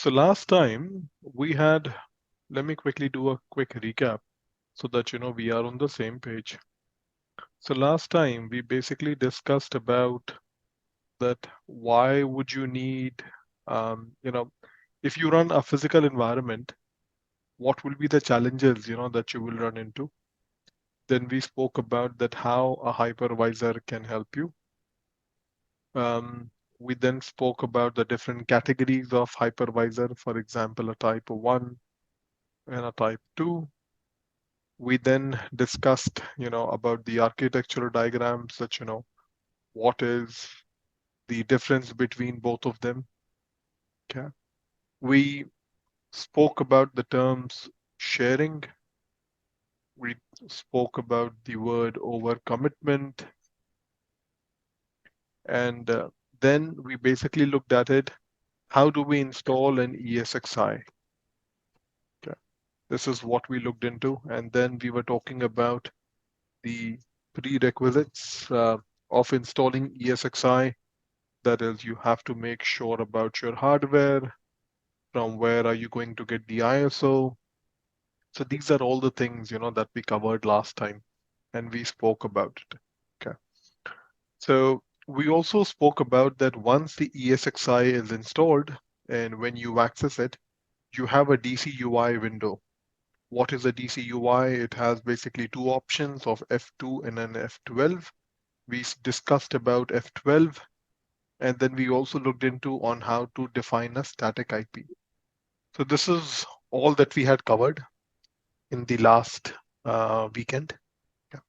So last time we had, let me quickly do a quick recap so that we are on the same page. So last time we basically discussed about that why would you need, if you run a physical environment, what will be the challenges, that you will run into. Then we spoke about that how a hypervisor can help you. We then spoke about the different categories of hypervisor, for example, a type 1 and a type 2. We then discussed, about the architectural diagrams that, what is the difference between both of them. Okay. We spoke about the terms sharing. We spoke about the word overcommitment. And then we basically looked at it. How do we install an ESXi? Okay. This is what we looked into. And then we were talking about the prerequisites of installing ESXi. That is, you have to make sure about your hardware, from where are you going to get the ISO. So these are all the things, that we covered last time and we spoke about it. Okay. So we also spoke about that once the ESXi is installed and when you access it, you have a DC UI window. What is a DC UI? It has basically two options of F2 and an F12. We discussed about F12. And then we also looked into on how to define a static IP. So this is all that we had covered in the last weekend. Yeah.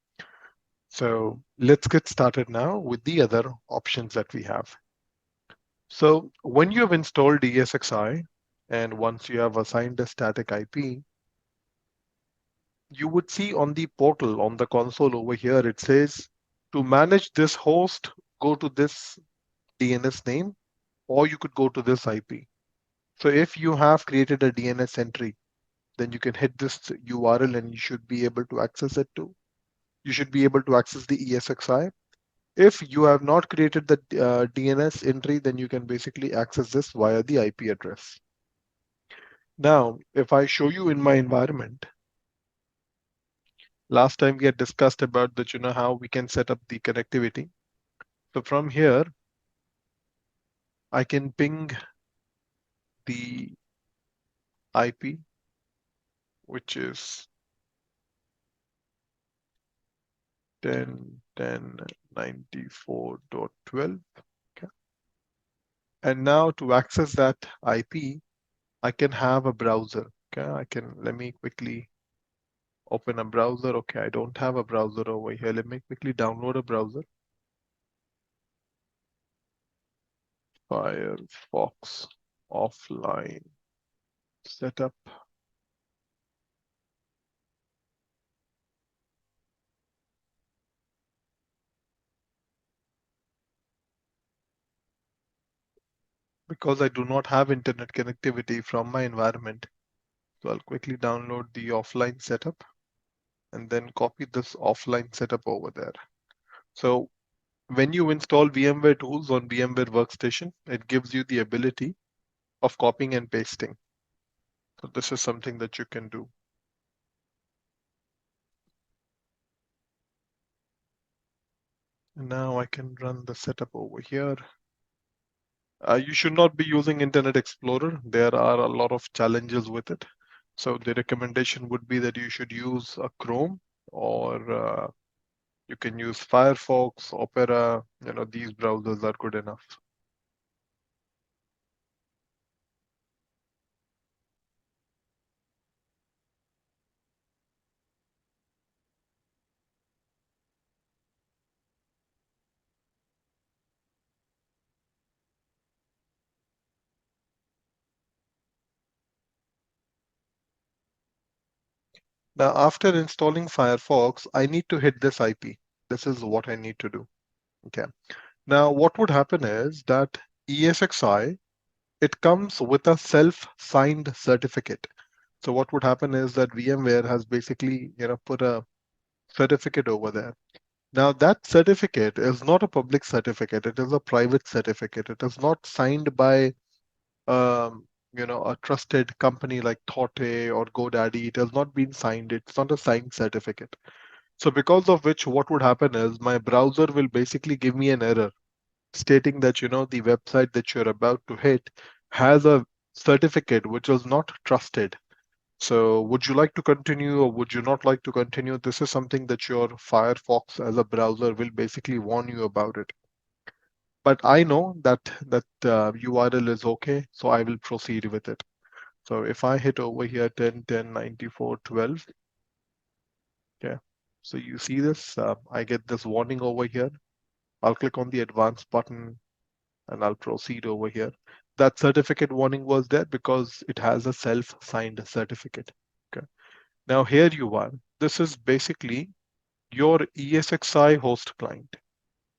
So let's get started now with the other options that we have. So when you have installed ESXi, and once you have assigned a static IP, you would see on the portal, on the console over here, it says to manage this host, go to this DNS name, or you could go to this IP. So if you have created a DNS entry, then you can hit this URL and you should be able to access it too. You should be able to access the ESXi. If you have not created the DNS entry, then you can basically access this via the IP address. Now, if I show you in my environment, last time we had discussed about that, how we can set up the connectivity. So from here, I can ping the IP, which is 10.10.94.12. Okay. And now to access that IP, I can have a browser. Okay, let me quickly open a browser. Okay, I don't have a browser over here. Let me quickly download a browser. Firefox offline setup. Because I do not have internet connectivity from my environment, so I'll quickly download the offline setup and then copy this offline setup over there. So when you install VMware tools on VMware Workstation, it gives you the ability of copying and pasting. So this is something that you can do. And now I can run the setup over here. You should not be using Internet Explorer. There are a lot of challenges with it. So the recommendation would be that you should use a Chrome, or you can use Firefox, Opera. These browsers are good enough. Now, after installing Firefox, I need to hit this IP. This is what I need to do. Okay. Now, what would happen is that ESXi, it comes with a self-signed certificate. So what would happen is that VMware has basically, put a certificate over there. Now that certificate is not a public certificate. It is a private certificate. It is not signed by a trusted company like Thote or GoDaddy. It has not been signed. It's not a signed certificate. So because of which, what would happen is my browser will basically give me an error stating that, the website that you're about to hit has a certificate which is not trusted. So would you like to continue or would you not like to continue? This is something that your Firefox as a browser will basically warn you about it. But I know that URL is okay, so I will proceed with it. So if I hit over here 10.10.94.12, okay. So you see this, I get this warning over here. I'll click on the advanced button and I'll proceed over here. That certificate warning was there because it has a self-signed certificate. Okay. Now here you are. This is basically your ESXi host client.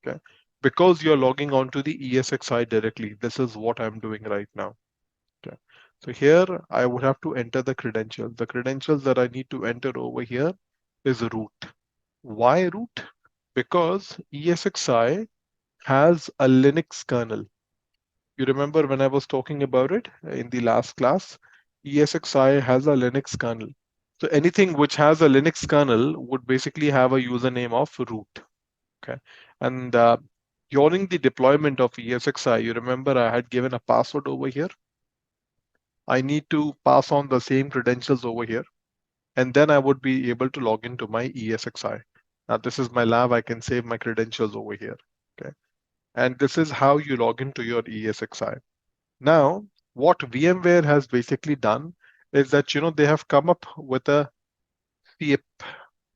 Okay. Because you're logging onto the ESXi directly, this is what I'm doing right now. Okay. So here I would have to enter the credentials. The credentials that I need to enter over here is root. Why root? Because ESXi has a Linux kernel. You remember when I was talking about it in the last class, ESXi has a Linux kernel. So anything which has a Linux kernel would basically have a username of root. Okay. And during the deployment of ESXi, you remember I had given a password over here. I need to pass on the same credentials over here, and then I would be able to log into my ESXi. Now this is my lab. I can save my credentials over here. Okay. And this is how you log into your ESXi. Now, what VMware has basically done is that, they have come up with a SEP,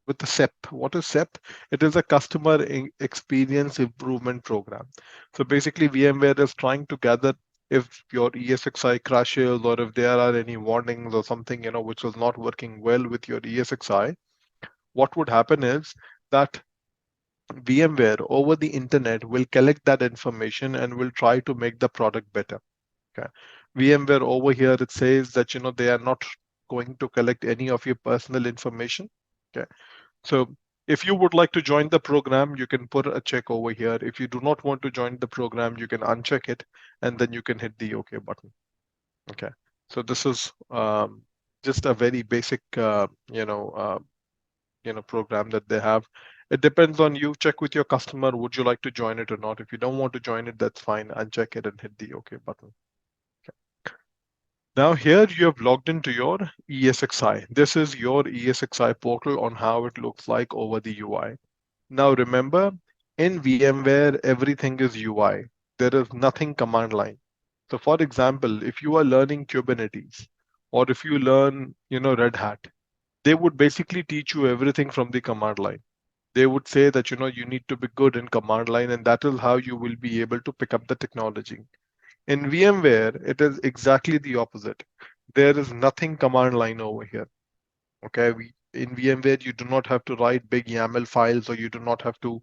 with the SEP. What is SEP? It is a customer experience improvement program. So basically, VMware is trying to gather if your ESXi crashes or if there are any warnings or something, which is not working well with your ESXi. What would happen is that VMware over the internet will collect that information and will try to make the product better. Okay. VMware over here, it says that, they are not going to collect any of your personal information. Okay. So if you would like to join the program, you can put a check over here. If you do not want to join the program, you can uncheck it and then you can hit the OK button. Okay. So this is just a very basic, program that they have. It depends on you. Check with your customer. Would you like to join it or not? If you don't want to join it, that's fine. Uncheck it and hit the OK button. Now here you have logged into your ESXi. This is your ESXi portal on how it looks like over the UI. Now remember, in VMware, everything is UI. There is nothing command line. So for example, if you are learning Kubernetes or if you learn, Red Hat, they would basically teach you everything from the command line. They would say that, you need to be good in command line and that is how you will be able to pick up the technology. In VMware, it is exactly the opposite. There is nothing command line over here. Okay, in VMware, you do not have to write big YAML files or you do not have to,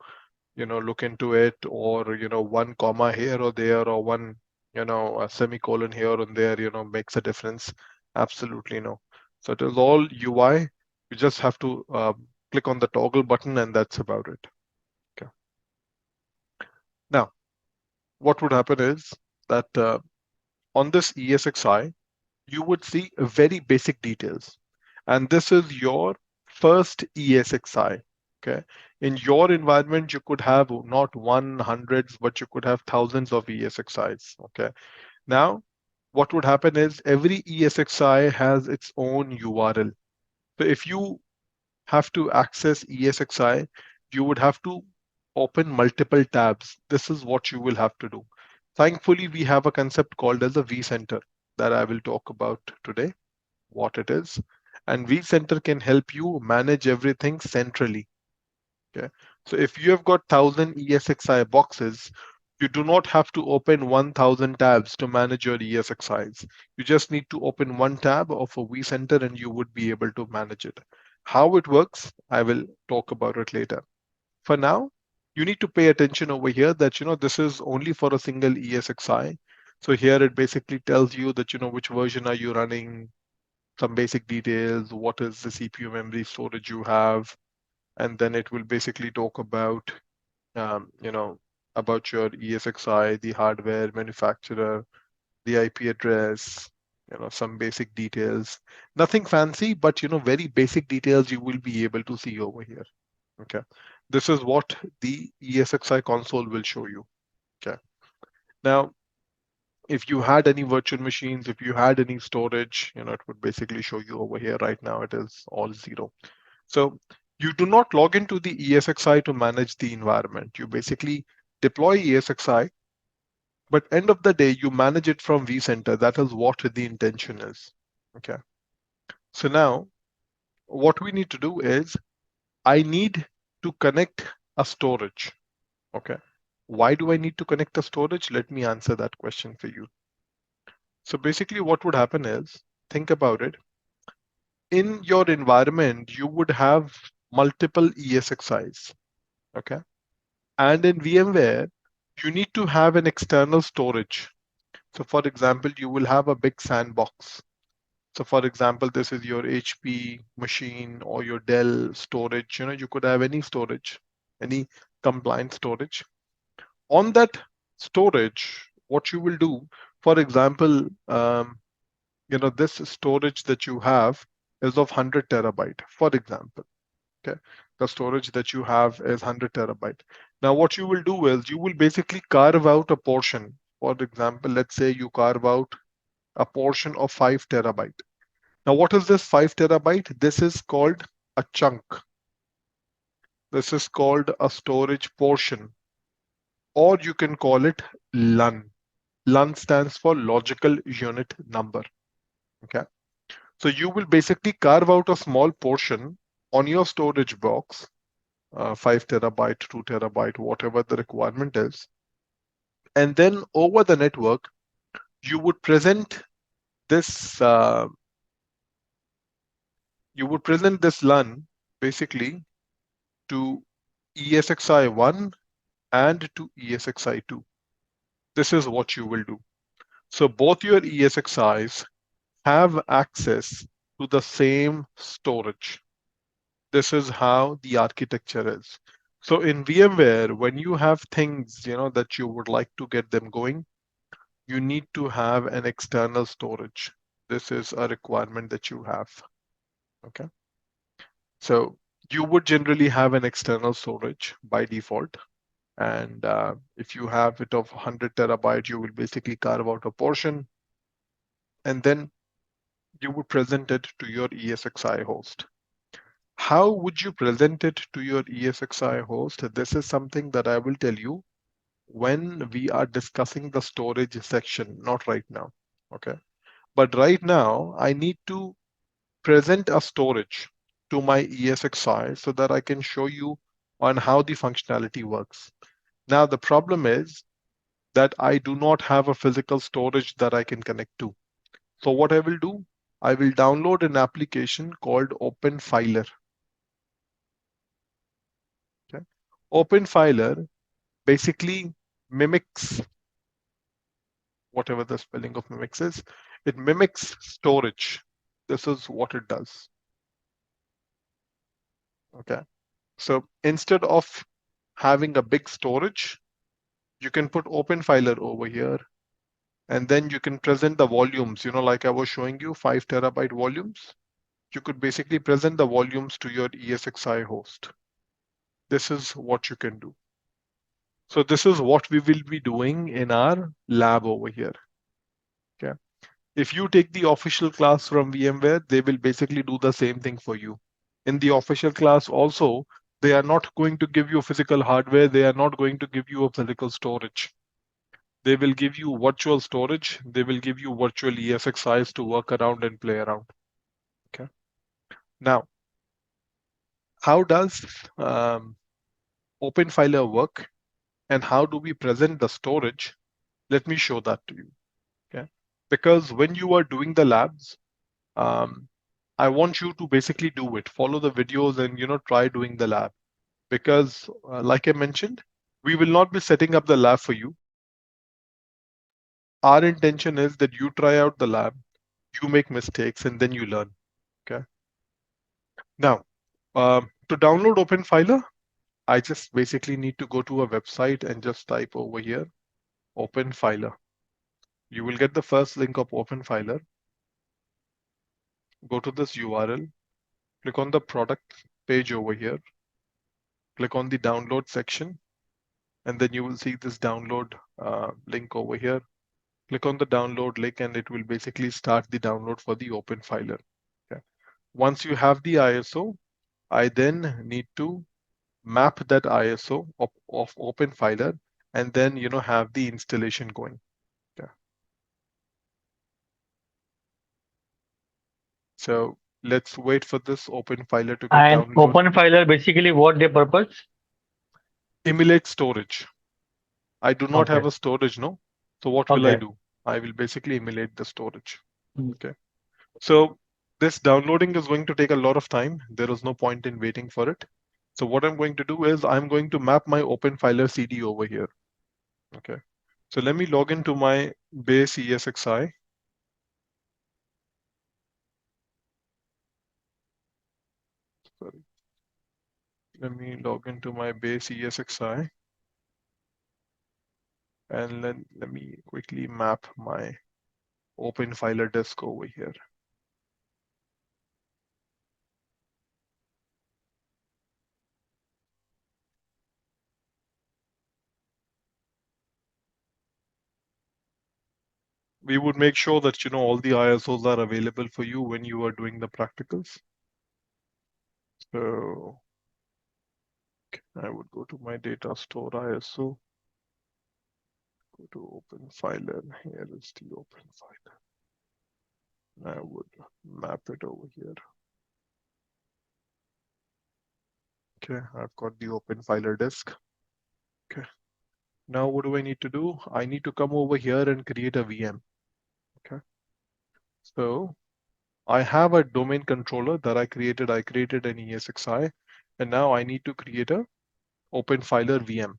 look into it or, one comma here or there or one, a semicolon here and there, makes a difference. Absolutely no. So it is all UI. You just have to click on the toggle button and that's about it. Okay. Now, what would happen is that on this ESXi, you would see very basic details. And this is your first ESXi. Okay. In your environment, you could have not one hundreds, but you could have thousands of ESXis. Okay. Now, what would happen is every ESXi has its own URL. So if you have to access ESXi, you would have to open multiple tabs. This is what you will have to do. Thankfully, we have a concept called as a vCenter that I will talk about today, what it is. And vCenter can help you manage everything centrally. Okay. So if you have got 1,000 ESXi boxes, you do not have to open 1,000 tabs to manage your ESXis. You just need to open one tab of a vCenter and you would be able to manage it. How it works, I will talk about it later. For now, you need to pay attention over here that, this is only for a single ESXi. So here it basically tells you that, which version are you running, some basic details, what is the CPU memory storage you have, and then it will basically talk about, about your ESXi, the hardware manufacturer, the IP address, some basic details. Nothing fancy, but very basic details you will be able to see over here. Okay. This is what the ESXi console will show you. Okay. Now, if you had any virtual machines, if you had any storage, it would basically show you over here. Right now, it is all 0. So you do not log into the ESXi to manage the environment. You basically deploy ESXi, but end of the day, you manage it from vCenter. That is what the intention is. Okay. So now what we need to do is I need to connect a storage. Okay. Why do I need to connect a storage? Let me answer that question for you. So basically what would happen is, think about it. In your environment, you would have multiple ESXis. Okay. And in VMware, you need to have an external storage. So for example, you will have a big sandbox. So for example, this is your HP machine or your Dell storage. You could have any storage, any compliant storage. On that storage, what you will do, for example, this storage that you have is of 100 terabyte, for example. Okay, the storage that you have is 100 terabyte. Now, what you will do is you will basically carve out a portion. For example, let's say you carve out a portion of 5 terabyte. Now, what is this 5 terabyte? This is called a chunk. This is called a storage portion, or you can call it LUN. LUN stands for logical unit number. Okay. So you will basically carve out a small portion on your storage box, 5 terabyte, 2 terabyte, whatever the requirement is. And then over the network, you would present this LUN basically to ESXi1 and to ESXi2. This is what you will do. So both your ESXis have access to the same storage. This is how the architecture is. So in VMware, when you have things, that you would like to get them going, you need to have an external storage. This is a requirement that you have. Okay. So you would generally have an external storage by default. And if you have it of 100 terabyte, you will basically carve out a portion, and then you would present it to your ESXi host. How would you present it to your ESXi host? This is something that I will tell you when we are discussing the storage section, not right now. Okay. But right now, I need to present a storage to my ESXi so that I can show you on how the functionality works. Now, the problem is that I do not have a physical storage that I can connect to. So what I will do, I will download an application called Openfiler. Okay. Openfiler basically mimics whatever the spelling of mimics is. It mimics storage. This is what it does. Okay. So instead of having a big storage, you can put Openfiler over here, and then you can present the volumes, like I was showing you, 5 terabyte volumes. You could basically present the volumes to your ESXi host. This is what you can do. So this is what we will be doing in our lab over here. Okay. If you take the official class from VMware, they will basically do the same thing for you. In the official class also, they are not going to give you physical hardware. They are not going to give you a physical storage. They will give you virtual storage. They will give you virtual ESXis to work around and play around. Okay. Now, how does Openfiler work, and how do we present the storage? Let me show that to you. Okay. Because when you are doing the labs, I want you to basically do it. Follow the videos and try doing the lab. Because like I mentioned, we will not be setting up the lab for you. Our intention is that you try out the lab, you make mistakes, and then you learn. Okay. Now, to download Openfiler, I just basically need to go to a website and just type over here, Openfiler. You will get the first link of Openfiler. go to this URL, click on the product page over here, click on the download section, and then you will see this download link over here. Click on the download link and it will basically start the download for the Openfiler. Okay. Once you have the ISO, I then need to map that ISO of Openfiler and then have the installation going. Okay. So let's wait for this Openfiler to get And downloaded. Openfiler basically what they purpose? Emulate storage. I do not Okay. have a storage, no. So what will I Okay. do? I will basically emulate the storage. Mm. Okay. So this downloading is going to take a lot of time. There is no point in waiting for it. So what I'm going to do is I'm going to map my Openfiler CD over here. Okay. So let me log into my base ESXi. Sorry. Let me log into my base ESXi and let me quickly map my Openfiler disk over here. We would make sure that all the ISOs are available for you when you are doing the practicals. So I would go to my Datastore ISO, go to Openfiler. Here is the Openfiler. I would map it over here. Okay, I've got the Openfiler disk. Okay, now what do I need to do? I need to come over here and create a VM. Okay, so I have a domain controller that I created. I created an ESXi, and now I need to create a Openfiler VM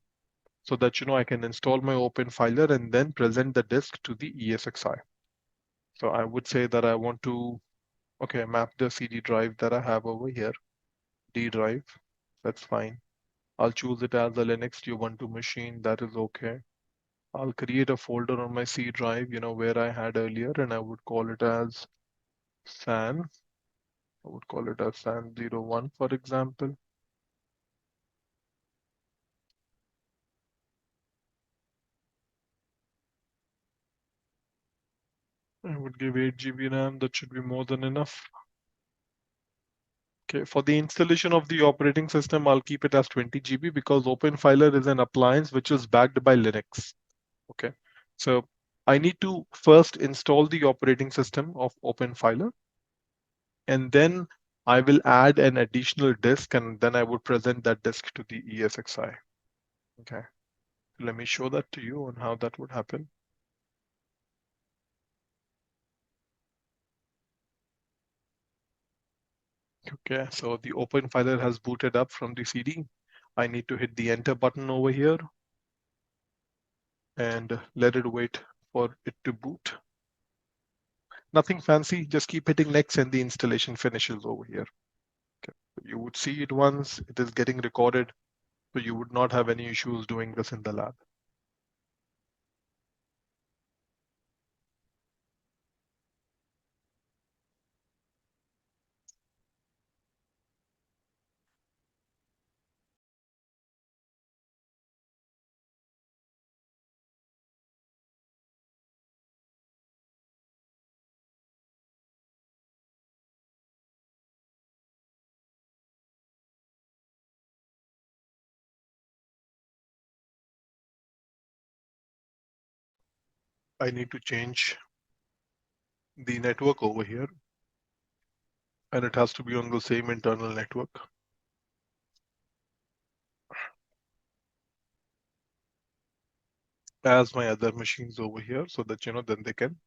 so that I can install my Openfiler and then present the disk to the ESXi. So I would say that I want to map the CD drive that I have over here, D drive. That's fine. I'll choose it as a Linux Ubuntu machine. That is okay. I'll create a folder on my C drive, where I had earlier, and I would call it as SAN. I would call it as SAN01, for example. I would give 8 GB RAM. That should be more than enough. Okay, for the installation of the operating system, I'll keep it as 20 GB because Openfiler is an appliance which is backed by Linux. Okay, so I need to first install the operating system of Openfiler, and then I will add an additional disk, and then I would present that disk to the ESXi. Okay, let me show that to you on how that would happen. Okay, so the Openfiler has booted up from the CD. I need to hit the enter button over here and let it wait for it to boot. Nothing fancy, just keep hitting next and the installation finishes over here. Okay. You would see it once, it is getting recorded, so you would not have any issues doing this in the lab. I need to change the network over here, and it has to be on the same internal network. As my other machines over here, so that then they can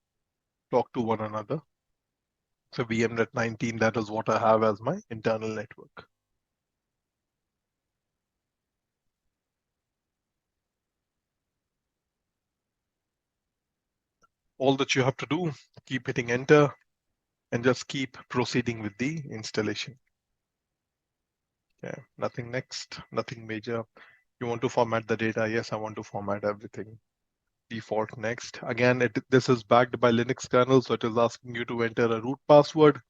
talk to one another. So VMnet 19, that is what I have as my internal network. All that you have to do, keep hitting enter and just keep proceeding with the installation. Yeah, nothing next, nothing major. You want to format the data? Yes, I want to format everything. Default next. Again, this is backed by Linux kernel, so it is asking you to enter a root password.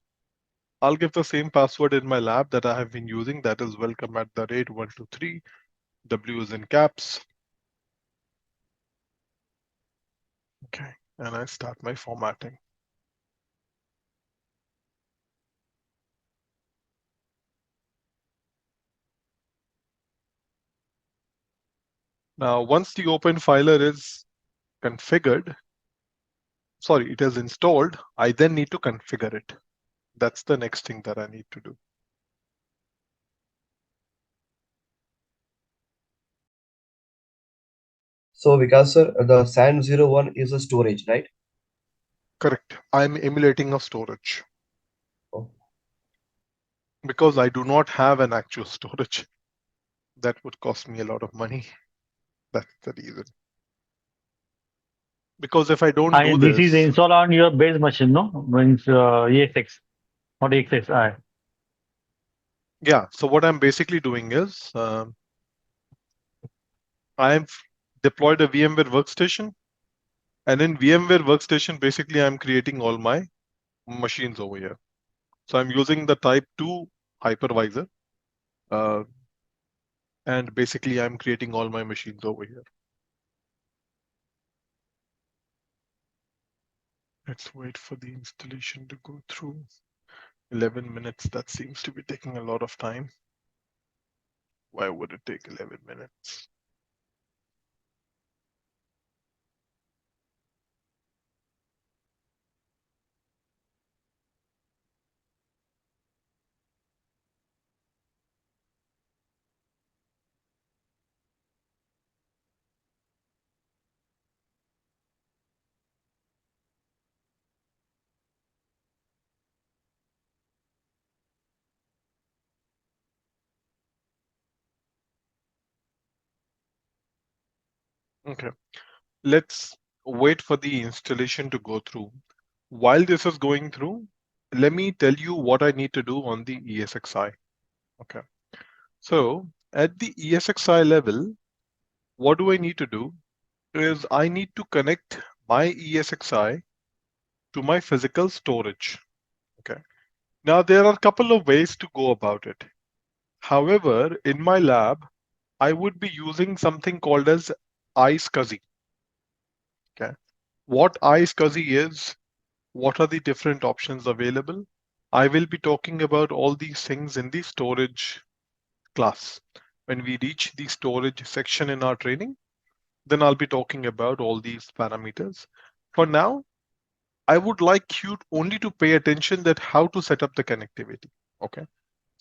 I'll give the same password in my lab that I have been using. That is welcome@123. W is in caps. Okay. And I start my formatting. Now, once the Openfiler is configured, sorry, it is installed, I then need to configure it. That's the next thing that I need to do. So Vikas sir, the SAN01 is a storage, right? Correct. I'm emulating a storage Oh, because I do not have an actual storage. That would cost me a lot of money. That's the reason. Because if I don't do And this is this, installed on your base machine, no? Means ESX, not ESXi. yeah. So what I'm basically doing is I've deployed a VMware workstation, and in VMware workstation, basically I'm creating all my machines over here. So I'm using the type 2 hypervisor, uh, and basically I'm creating all my machines over here. Let's wait for the installation to go through. 11 minutes, that seems to be taking a lot of time. Why would it take 11 minutes? Okay, let's wait for the installation to go through. While this is going through, let me tell you what I need to do on the ESXi. Okay, so at the ESXi level, what do I need to do is I need to connect my ESXi to my physical storage. Okay, now there are a couple of ways to go about it. However, in my lab, I would be using something called as iSCSI. Okay, what iSCSI is, what are the different options available? I will be talking about all these things in the storage class. When we reach the storage section in our training, then I'll be talking about all these parameters. For now, I would like you only to pay attention that how to set up the connectivity. Okay.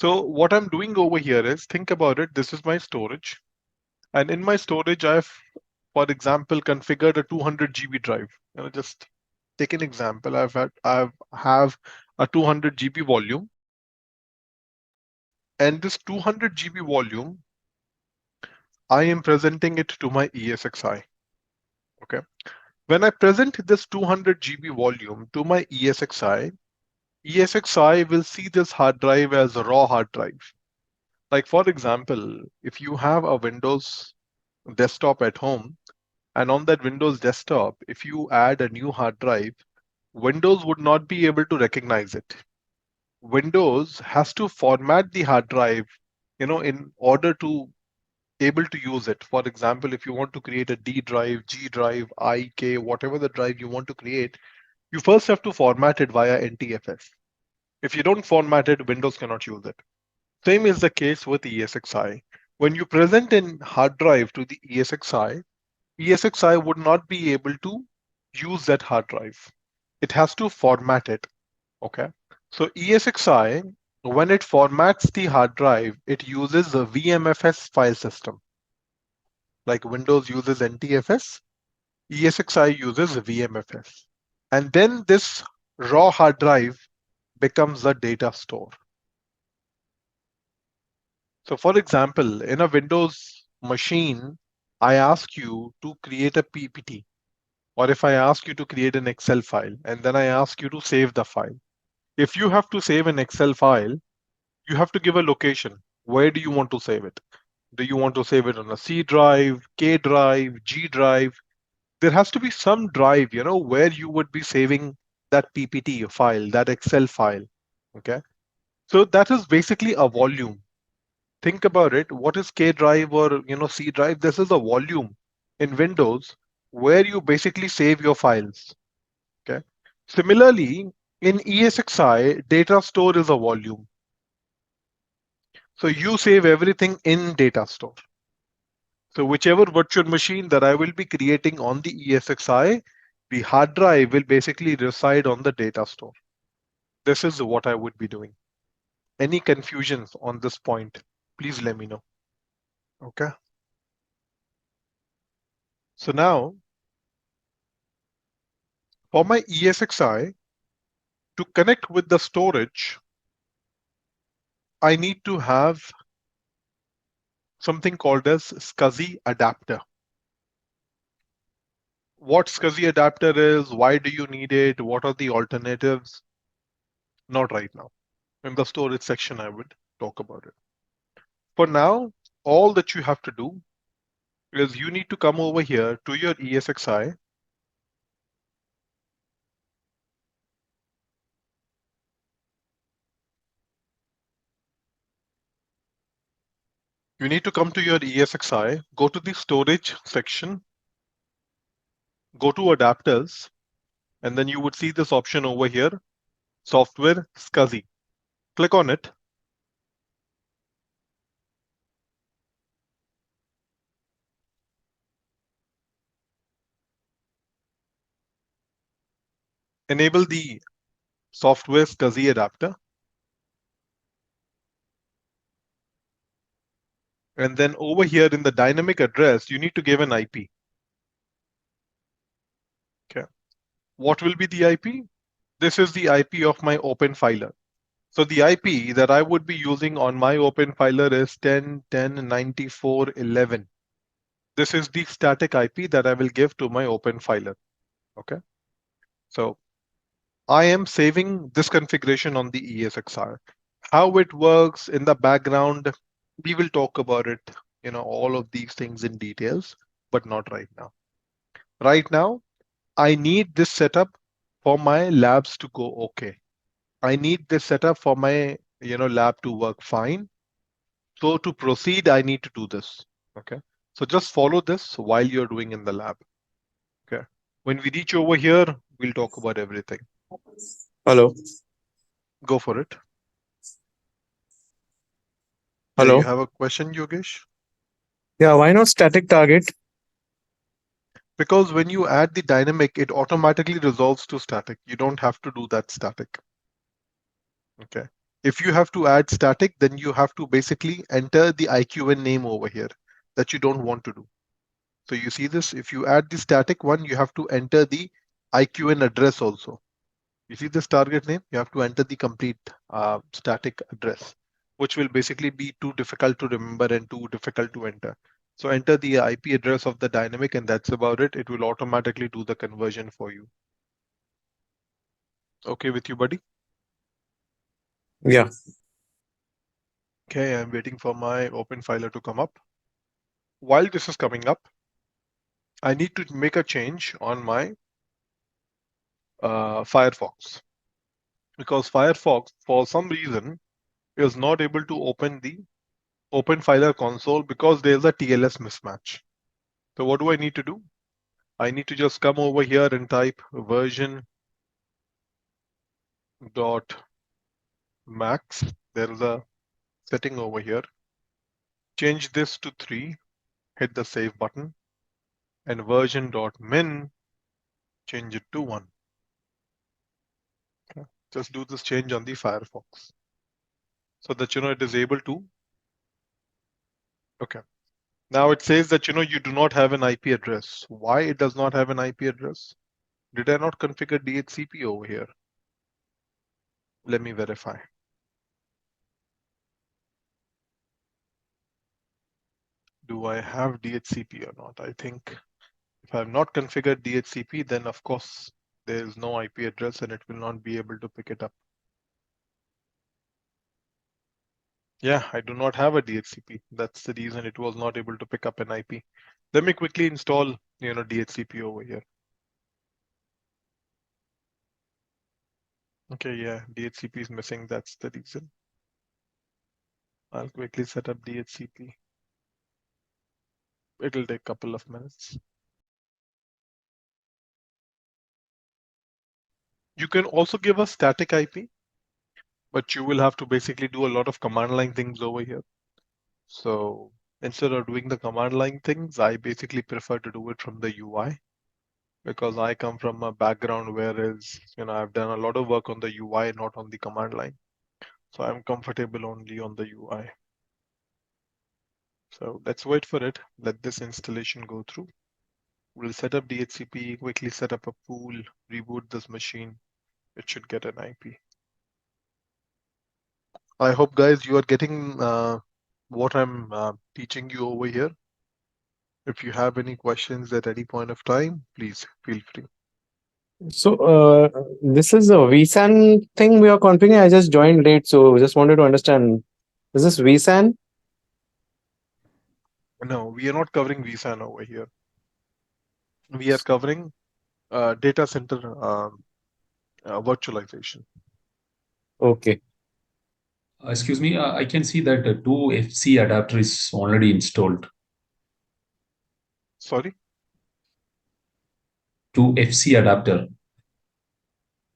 So what I'm doing over here is think about it. This is my storage. And in my storage, I've, for example, configured a 200 GB drive. Just take an example. I have a 200 GB volume, and this 200 GB volume, I am presenting it to my ESXi. Okay. When I present this 200 GB volume to my ESXi, ESXi will see this hard drive as a raw hard drive. Like for example, if you have a Windows desktop at home, and on that Windows desktop, if you add a new hard drive, Windows would not be able to recognize it. Windows has to format the hard drive, in order to able to use it. For example, if you want to create a D drive, G drive, I, K, whatever the drive you want to create, you first have to format it via NTFS. If you don't format it, Windows cannot use it. Same is the case with ESXi. When you present in hard drive to the ESXi, ESXi would not be able to use that hard drive. It has to format it. Okay. So ESXi, when it formats the hard drive, it uses a VMFS file system. Like Windows uses NTFS, ESXi uses VMFS. And then this raw hard drive becomes a data store. So for example, in a Windows machine, I ask you to create a PPT, or if I ask you to create an Excel file, and then I ask you to save the file. If you have to save an Excel file, you have to give a location. Where do you want to save it? Do you want to save it on a C drive, K drive, G drive? There has to be some drive, where you would be saving that PPT file, that Excel file. Okay. So that is basically a volume. Think about it. What is K drive or C drive? This is a volume in Windows where you basically save your files. Okay. Similarly, in ESXi, data store is a volume. So you save everything in Datastore. So whichever virtual machine that I will be creating on the ESXi, the hard drive will basically reside on the Datastore. This is what I would be doing. Any confusions on this point, please let me know. Okay. So now for my ESXi to connect with the storage, I need to have something called as SCSI adapter. What SCSI adapter is, why do you need it, what are the alternatives? Not right now. In the storage section, I would talk about it. For now, all that you have to do is you need to come over here to your ESXi. You need to come to your ESXi, go to the storage section, go to adapters, and then you would see this option over here, software SCSI. Click on it. Enable the software SCSI adapter. And then over here in the dynamic address, you need to give an IP. Okay. What will be the IP? This is the IP of my Openfiler. So the IP that I would be using on my Openfiler is 10.10.94.11. This is the static IP that I will give to my Openfiler. Okay. So I am saving this configuration on the ESXi. How it works in the background, we will talk about it, all of these things in details, but not right now. Right now, I need this setup for my labs to go okay. I need this setup for my lab to work fine. So to proceed, I need to do this. Okay. So just follow this while you're doing in the lab. Okay. When we reach over here, we'll talk about everything. Hello. Go for it. Yeah, Hello. you have a question, Yogesh? Yeah, why not static target? Because when you add the dynamic, it automatically resolves to static. You don't have to do that static. Okay. If you have to add static, then you have to basically enter the IQN name over here that you don't want to do. So you see this, if you add the static one, you have to enter the IQN address also. You see this target name, you have to enter the complete static address, which will basically be too difficult to remember and too difficult to enter. So enter the IP address of the dynamic and that's about it. It will automatically do the conversion for you. Okay with you, buddy? Yeah. Okay, I'm waiting for my Openfiler to come up. While this is coming up, I need to make a change on my Firefox because Firefox, for some reason, is not able to open the Openfiler console because there's a TLS mismatch. So what do I need to do? I need to just come over here and type version dot max. There is a setting over here. Change this to 3, hit the save button, and version dot min, change it to 1. Okay. Just do this change on the Firefox so that it is able to. Okay. Now it says that you do not have an IP address. Why it does not have an IP address? Did I not configure DHCP over here? Let me verify. Do I have DHCP or not? I think if I have not configured DHCP, then of course there is no IP address and it will not be able to pick it up. Yeah, I do not have a DHCP. That's the reason it was not able to pick up an IP. Let me quickly install, DHCP over here. Okay, yeah, DHCP is missing. That's the reason. I'll quickly set up DHCP. It'll take a couple of minutes. You can also give a static IP, but you will have to basically do a lot of command line things over here. So instead of doing the command line things, I basically prefer to do it from the UI because I come from a background whereas, I've done a lot of work on the UI, not on the command line. So I'm comfortable only on the UI. So let's wait for it. Let this installation go through. We'll set up DHCP, quickly set up a pool, reboot this machine. It should get an IP. I hope, guys, you are getting what I'm teaching you over here. If you have any questions at any point of time, please feel free. So, this is a vSAN thing we are configuring. I just joined late, so just wanted to understand. Is this vSAN? No, we are not covering vSAN over here. We are covering data center virtualization. Okay. Excuse me, I can see that two FC adapter is already installed. Sorry? Two FC adapter.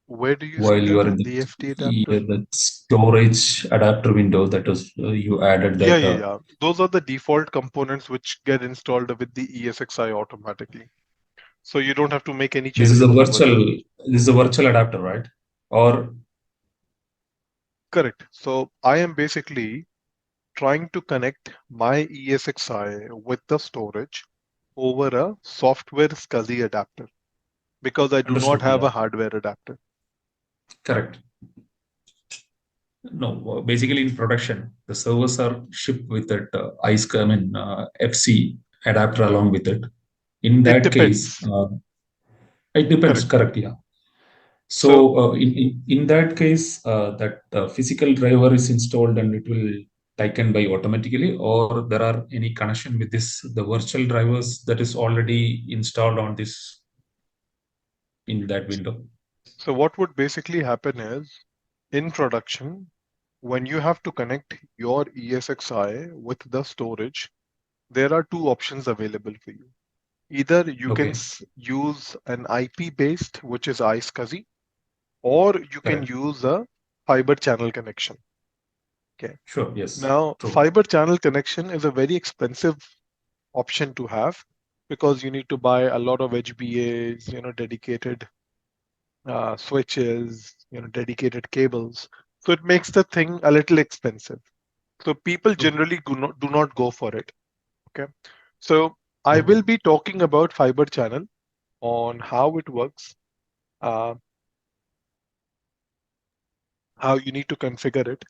Where do you While see you that? are in The FT adapter? the storage adapter window, that was you added that. Yeah. Those are the default components which get installed with the ESXi automatically. So you don't have to make any This is changes a over virtual. there. This is a virtual adapter, right? Or Correct. So I am basically trying to connect my ESXi with the storage over a software SCSI adapter because I do not understood? have Yeah, a hardware adapter. correct. No, basically in production, the servers are shipped with that FC adapter along with it. In It that case, depends. it depends. Correct. Correct. Yeah. So in that case, that physical driver is installed and it will taken by automatically, or there are any connection with this the virtual drivers that is already installed on this in that window. So what would basically happen is in production, when you have to connect your ESXi with the storage, there are two options available for you. Either you can Okay. use an IP based, which is iSCSI, or you can Correct. use a fiber channel connection. Okay. Sure. Yes. Now, True. fiber channel connection is a very expensive option to have because you need to buy a lot of HBAs, dedicated switches, dedicated cables. So it makes the thing a little expensive. So people True. generally do not go for it. Okay. So I Okay. will be talking about fiber channel on how it works, uh, how you need to configure it.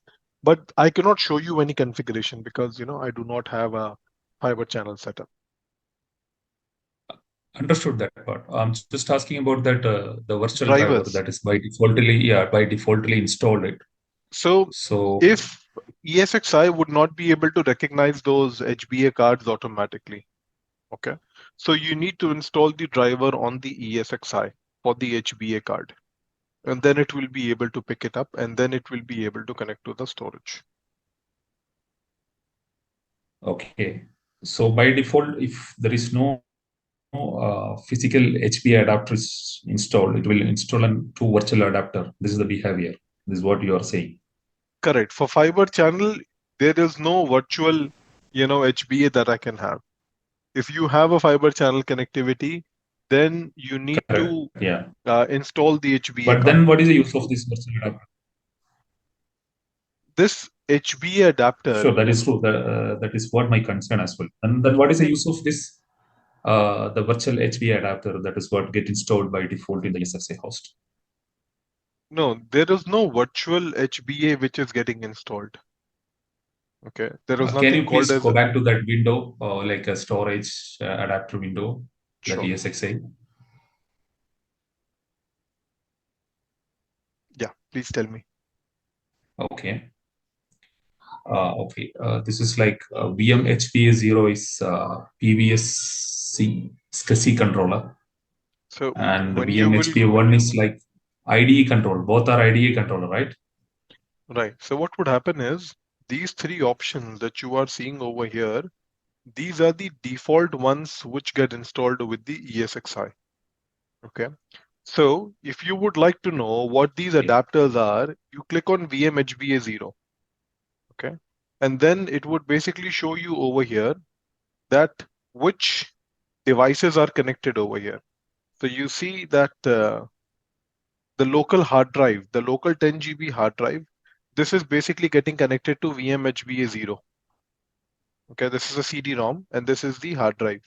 But I cannot show you any configuration because I do not have a fiber channel setup. Understood that part. I'm just asking about that the virtual driver Drivers. that is by defaultly installed it. So So if ESXi would not be able to recognize those HBA cards automatically, okay? So you need to install the driver on the ESXi for the HBA card. And then it will be able to pick it up and then it will be able to connect to the storage. okay. So by default, if there is no physical HBA adapter is installed, it will install a two virtual adapter. This is the behavior. This is what you are saying. Correct. For fiber channel, there is no virtual, HBA that I can have. If you have a fiber channel connectivity, then you need Correct. to Yeah. install the HBA But card. then what is the use of this virtual adapter? This HBA adapter. Sure, that is true. That is what my concern as well. And then what is the use of this the virtual HBA adapter that is what get installed by default in the ESXi host? No, there is no virtual HBA which is getting installed. Okay, there is Can nothing you called please as go back to that window, like a storage adapter window, that sure. ESXi? Yeah, please tell me. Okay. Okay. This is like VM HPA0 is PVSC SCSI controller. So And the when you VM will HPA1 is like IDE control. Both are IDE controller, right? right. So what would happen is these three options that you are seeing over here, these are the default ones which get installed with the ESXi. Okay. So if you would like to know what these adapters are, you click on VMHBA0. Okay. And then it would basically show you over here that which devices are connected over here. So you see that the local hard drive, the local 10 GB hard drive, this is basically getting connected to VMHBA0. Okay, this is a CD-ROM and this is the hard drive.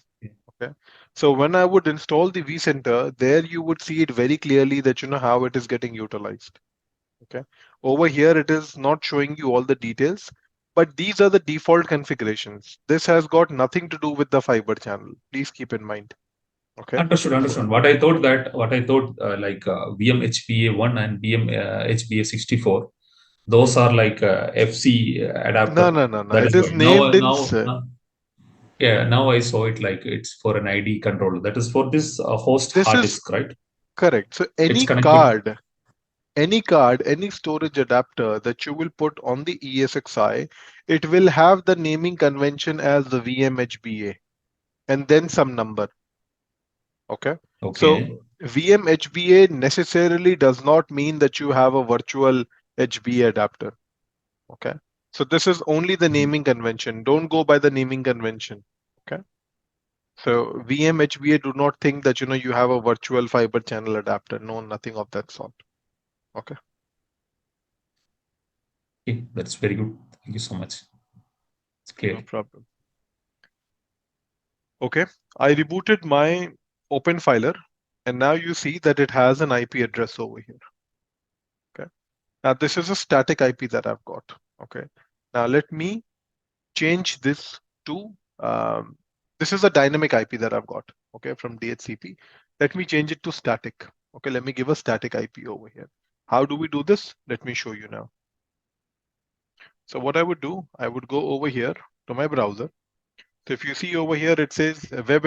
Okay, so when I would install the vCenter, there you would see it very clearly that you know how it is getting utilized. Okay, over here it is not showing you all the details, but these are the default configurations. This has got nothing to do with the fiber channel. Please keep in mind. Okay. Understood. What I thought VMHBA1 and VMHBA64, those are like FC adapter. No. That It is is what named in. yeah, now I saw it like it's for an ID controller. That is for this host This hard is disk, right? correct. So It's any connecting. card, any storage adapter that you will put on the ESXi, it will have the naming convention as the VMHBA and then some number. Okay. Okay. So VMHBA necessarily does not mean that you have a virtual HBA adapter. Okay. So this is only the naming convention. Don't go by the naming convention. Okay. So VMHBA do not think that you know you have a virtual fiber channel adapter. No, nothing of that sort. Okay. Okay, that's very good. Thank you so much. It's clear. No problem. Okay, I rebooted my Openfiler and now you see that it has an IP address over here. Okay. Now this is a static IP that I've got. Okay. Now let me change this to, this is a dynamic IP that I've got. Okay, from DHCP. Let me change it to static. Okay, let me give a static IP over here. How do we do this? Let me show you now. So what I would do, I would go over here to my browser. So if you see over here, it says web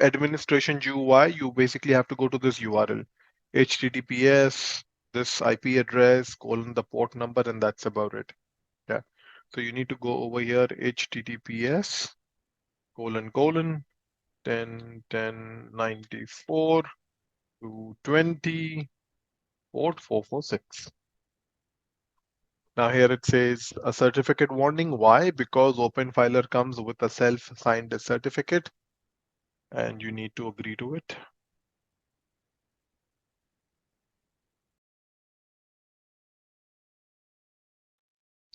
administration GUI, you basically have to go to this URL, HTTPS, this IP address, colon the port number, and that's about it. Yeah. So you need to go over here, HTTPS, colon, 10.10.94 to 20, port 446. Now here it says a certificate warning. Why? Because Openfiler comes with a self-signed certificate and you need to agree to it.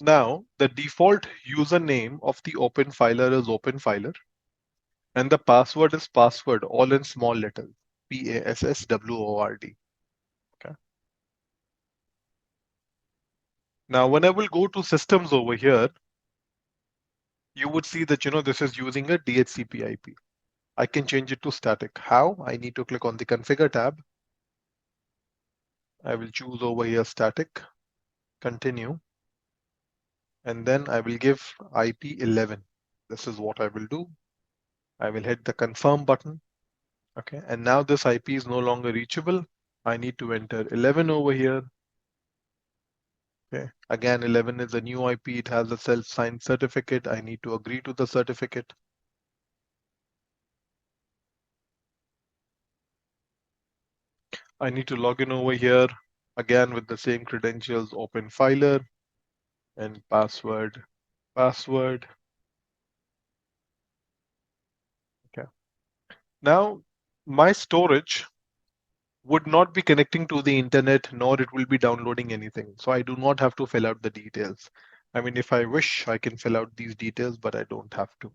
Now, the default username of the Openfiler is Openfiler and the password is password, all in small letters, PASSWORD. Okay. Now, when I will go to systems over here, you would see that, you know, this is using a DHCP IP. I can change it to static. How? I need to click on the configure tab. I will choose over here static, continue, and then I will give IP 11. This is what I will do. I will hit the confirm button. Okay, and now this IP is no longer reachable. I need to enter 11 over here. Okay, again, 11 is a new IP. It has a self-signed certificate. I need to agree to the certificate. I need to log in over here again with the same credentials, Openfiler and password. Okay. Now my storage would not be connecting to the internet, nor it will be downloading anything. So I do not have to fill out the details. I mean, if I wish, I can fill out these details, but I don't have to.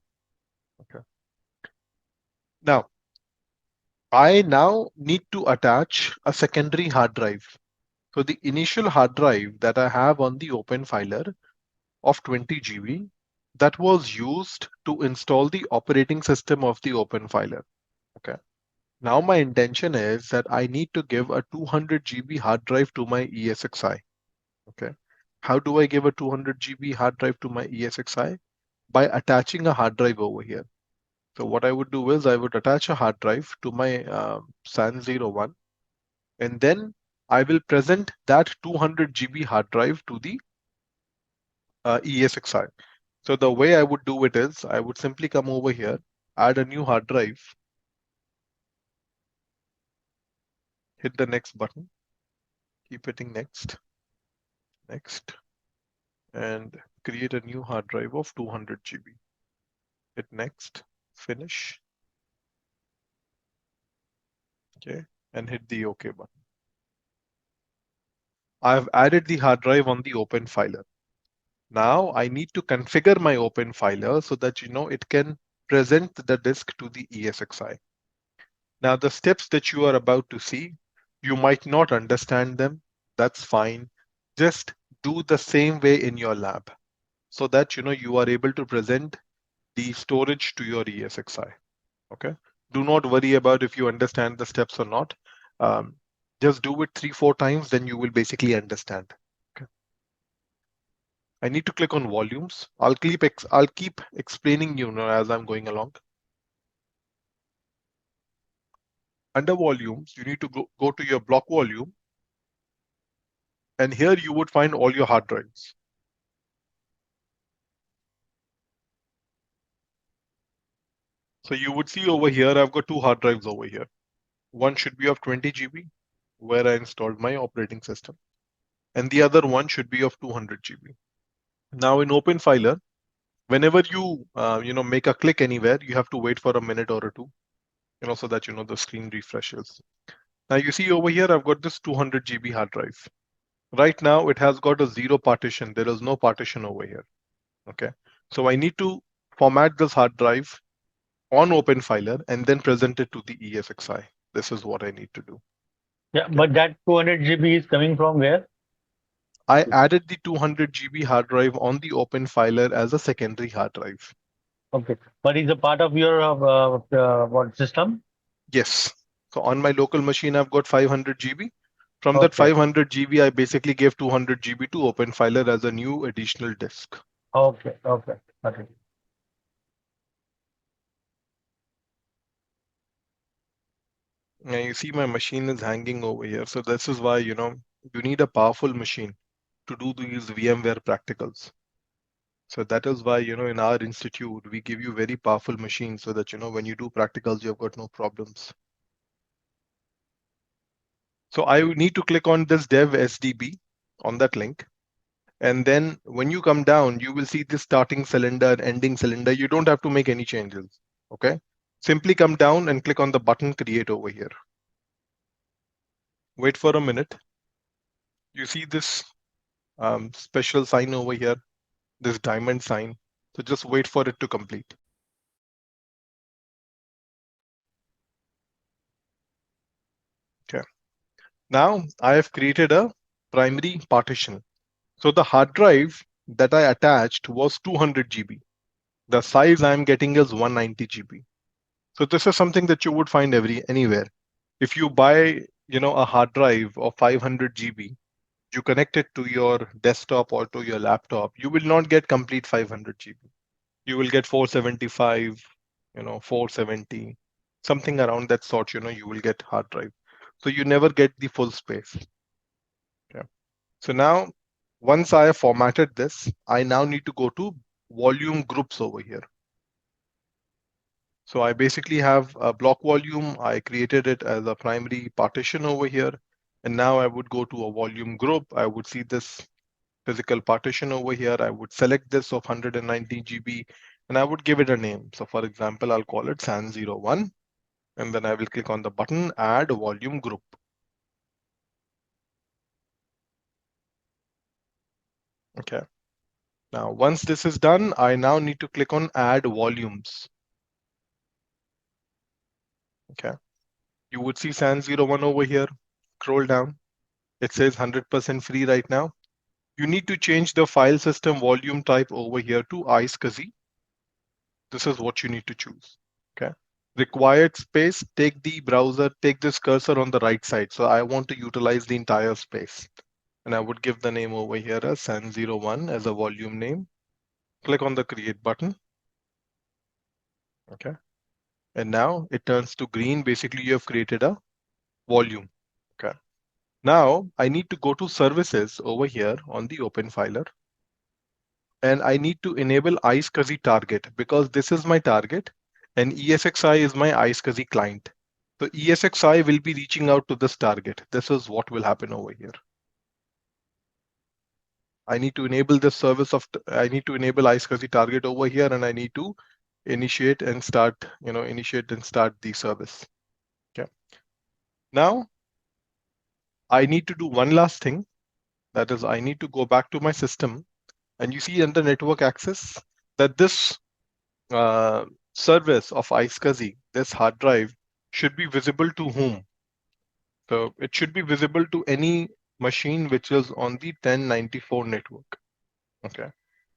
Okay. Now, I now need to attach a secondary hard drive. So the initial hard drive that I have on the Openfiler of 20 GB, that was used to install the operating system of the Openfiler. Okay. Now my intention is that I need to give a 200 GB hard drive to my ESXi. Okay. How do I give a 200 GB hard drive to my ESXi? By attaching a hard drive over here. So what I would do is I would attach a hard drive to my SAN01 and then I will present that 200 GB hard drive to the ESXi. So the way I would do it is I would simply come over here, add a new hard drive, hit the next button, keep hitting next, next, and create a new hard drive of 200 GB. Hit next, finish, okay, and hit the OK button. I've added the hard drive on the Openfiler. Now I need to configure my Openfiler so that it can present the disk to the ESXi. Now the steps that you are about to see, you might not understand them. That's fine. Just do the same way in your lab so that you are able to present the storage to your ESXi. Okay. Do not worry about if you understand the steps or not. Um, just do it 3-4 times, then you will basically understand. Okay. I need to click on volumes. I'll keep explaining as I'm going along. Under volumes, you need to go to your block volume, and here you would find all your hard drives. So you would see over here, I've got 2 hard drives over here. One should be of 20 GB, where I installed my operating system, and the other one should be of 200 GB. Now in Openfiler, whenever you make a click anywhere, you have to wait for a minute or two, so that the screen refreshes. Now you see over here, I've got this 200 GB hard drive. Right now, it has got a 0 partition. There is no partition over here. Okay, so I need to format this hard drive on Openfiler and then present it to the ESXi. This is what I need to do. Yeah, but that 200 GB is coming from where? I added the 200 GB hard drive on the Openfiler as a secondary hard drive. Okay, but is a part of your what system? Yes. So on my local machine, I've got 500 GB. From that Okay. 500 GB, I basically gave 200 GB to Openfiler as a new additional disk. Okay, okay, okay. Now you see my machine is hanging over here. So this is why, you need a powerful machine to do these VMware practicals. So that is why, in our institute, we give you very powerful machines so that, when you do practicals, you've got no problems. So I need to click on this dev SDB on that link. And then when you come down, you will see this starting cylinder, ending cylinder. You don't have to make any changes. Okay. Simply come down and click on the button create over here. Wait for a minute. You see this special sign over here, this diamond sign. So just wait for it to complete. Okay. Now I have created a primary partition. So the hard drive that I attached was 200 GB. The size I'm getting is 190 GB. So this is something that you would find anywhere. If you buy, a hard drive of 500 GB, you connect it to your desktop or to your laptop, you will not get complete 500 GB. You will get 475, 470, something around that sort, you will get hard drive. So you never get the full space. Okay. So now, once I have formatted this, I now need to go to volume groups over here. So I basically have a block volume. I created it as a primary partition over here. And now I would go to a volume group. I would see this physical partition over here. I would select this of 190 GB and I would give it a name. So for example, I'll call it SAN01. And then I will click on the button, add volume group. Okay. Now, once this is done, I now need to click on add volumes. Okay. You would see SAN01 over here. Scroll down. It says 100% free right now. You need to change the file system volume type over here to iSCSI. This is what you need to choose. Okay. Required space, take the browser, take this cursor on the right side. So I want to utilize the entire space. And I would give the name over here as SAN01 as a volume name. Click on the create button. Okay. And now it turns to green. Basically, you have created a volume. Okay. Now I need to go to services over here on the Openfiler. and I need to enable iSCSI target because this is my target and ESXi is my iSCSI client. So ESXi will be reaching out to this target. This is what will happen over here. I need to enable this service of, I need to enable iSCSI target over here, and I need to initiate and start the service. Okay. Now I need to do one last thing. That is, I need to go back to my system, and you see under network access that this service of iSCSI, this hard drive, should be visible to whom? So it should be visible to any machine which is on the 1094 network. Okay.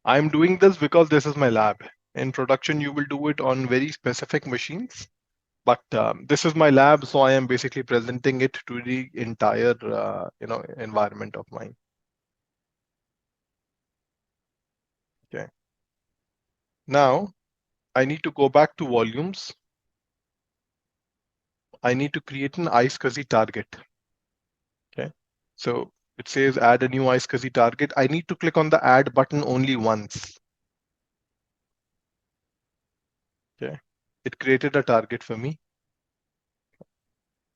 I'm doing this because this is my lab. In production, you will do it on very specific machines. But this is my lab, so I am basically presenting it to the entire environment of mine. Okay. Now I need to go back to volumes. I need to create an iSCSI target. Okay. So it says add a new iSCSI target. I need to click on the add button only once. Okay. It created a target for me.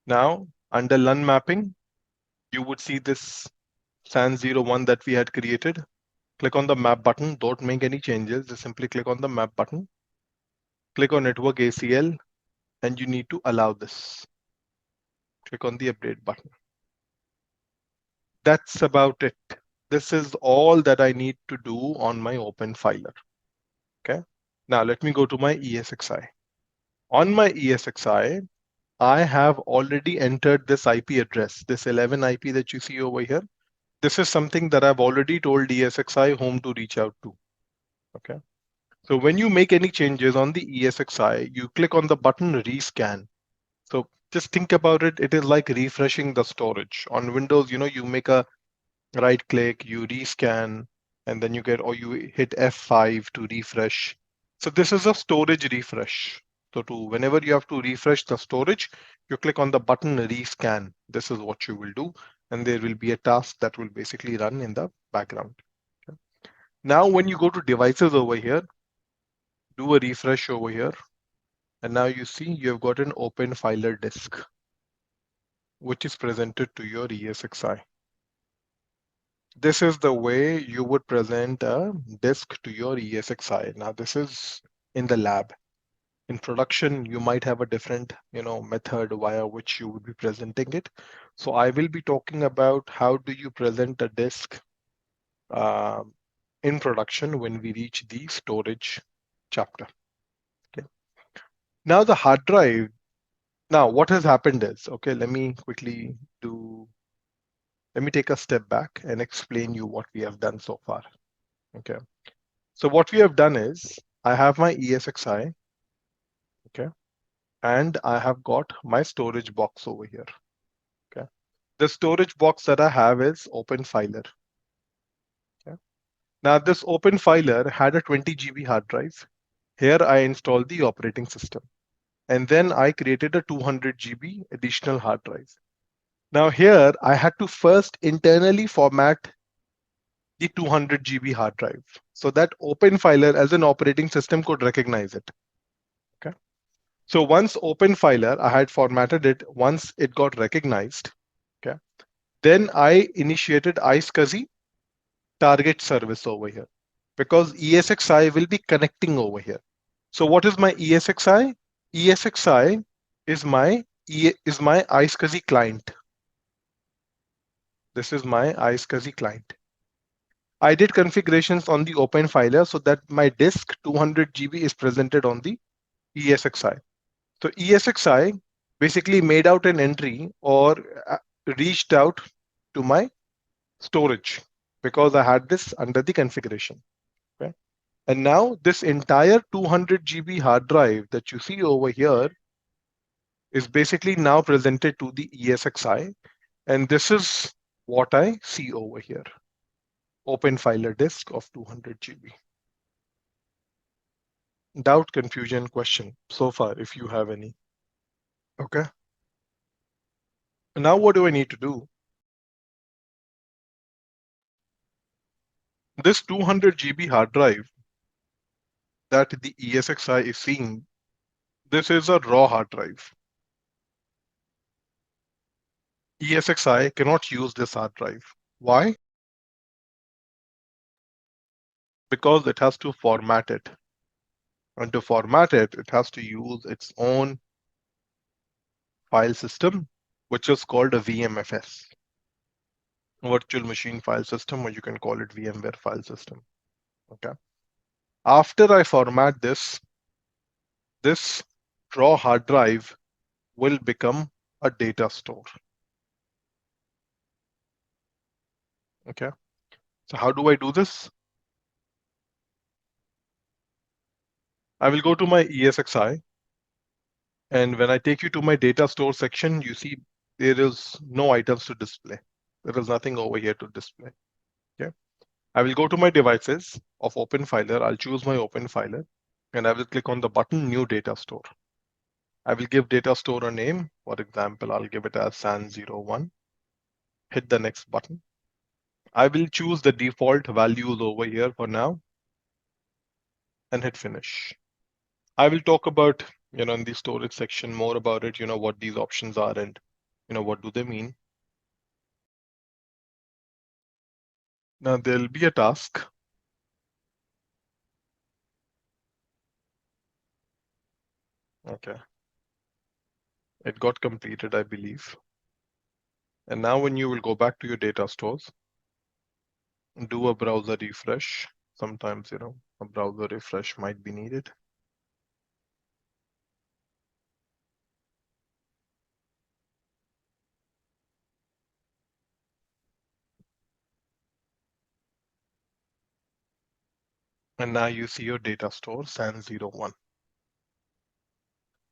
Now under LUN mapping, you would see this SAN01 that we had created. Click on the map button. Don't make any changes. Just simply click on the map button. Click on network ACL, and you need to allow this. Click on the update button. That's about it. This is all that I need to do on my Openfiler. Okay. Now let me go to my ESXi. On my ESXi, I have already entered this IP address, this 11 IP that you see over here. This is something that I've already told ESXi whom to reach out to. Okay. So when you make any changes on the ESXi, you click on the button rescan. So just think about it. It is like refreshing the storage. On Windows, you make a right click, you rescan, and then you get, or you hit F5 to refresh. So this is a storage refresh. So whenever you have to refresh the storage, you click on the button rescan. This is what you will do. And there will be a task that will basically run in the background. Okay. Now, when you go to devices over here, do a refresh over here. And now you see you have got an Openfiler disk, which is presented to your ESXi. This is the way you would present a disk to your ESXi. Now, this is in the lab. In production, you might have a different, method via which you would be presenting it. So I will be talking about how do you present a disk in production when we reach the storage chapter. Okay. Now the hard drive. Now what has happened is, okay, let me take a step back and explain you what we have done so far. Okay. So what we have done is I have my ESXi, okay, and I have got my storage box over here. Okay. The storage box that I have is Openfiler. Okay. Now this Openfiler had a 20 GB hard drive. Here I installed the operating system. And then I created a 200 GB additional hard drive. Now here I had to first internally format the 200 GB hard drive so that Openfiler as an operating system could recognize it. Okay. So once Openfiler, I had formatted it, once it got recognized, okay, then I initiated iSCSI target service over here because ESXi will be connecting over here. So what is my ESXi? ESXi is my iSCSI client. This is my iSCSI client. I did configurations on the Openfiler so that my disk 200 GB is presented on the ESXi. So ESXi basically made out an entry or reached out to my storage because I had this under the configuration. Okay. And now this entire 200 GB hard drive that you see over here is basically now presented to the ESXi. And this is what I see over here. Openfiler disk of 200 GB. Doubt, confusion, question so far, if you have any. Okay. Now what do I need to do? This 200 GB hard drive that the ESXi is seeing, this is a raw hard drive. ESXi cannot use this hard drive. Why? Because it has to format it. And to format it, it has to use its own file system, which is called a VMFS, virtual machine file system, or you can call it VMware file system. Okay. After I format this raw hard drive will become a data store. Okay. So how do I do this? I will go to my ESXi, and when I take you to my data store section, you see there is no items to display. There is nothing over here to display. Okay. I will go to my devices of Openfiler. I'll choose my Openfiler, and I will click on the button New Data Store. I will give data store a name. For example, I'll give it as SAN01. Hit the next button. I will choose the default values over here for now and hit finish. I will talk about, in the storage section more about it, what these options are and, what do they mean. Now there'll be a task. Okay. It got completed, I believe. And now when you will go back to your data stores, do a browser refresh. Sometimes, a browser refresh might be needed. And now you see your data store SAN01.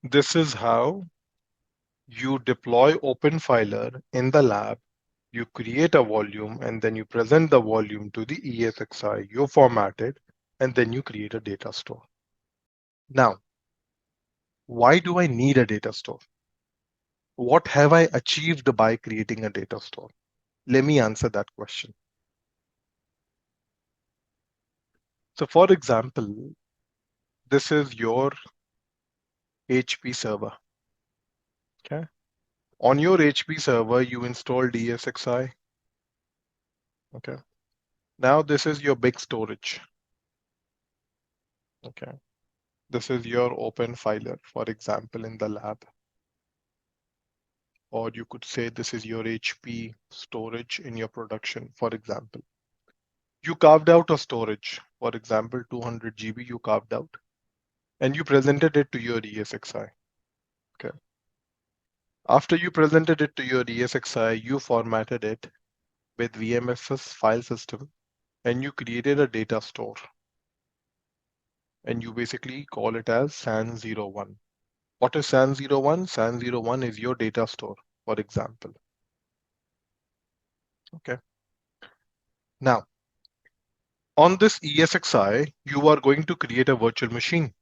This is how you deploy Openfiler in the lab. You create a volume and then you present the volume to the ESXi. You format it and then you create a data store. Now, why do I need a data store? What have I achieved by creating a data store? Let me answer that question. So for example, this is your HP server. Okay. On your HP server, you installed ESXi. Okay. Now this is your big storage. Okay. This is your Openfiler, for example, in the lab. Or you could say this is your HP storage in your production, for example. You carved out a storage, for example, 200 GB you carved out, and you presented it to your ESXi. Okay. After you presented it to your ESXi, you formatted it with VMFS file system, and you created a data store. And you basically call it as SAN01. What is SAN01? SAN01 is your data store, for example. Okay. Now, on this ESXi, you are going to create a virtual machine,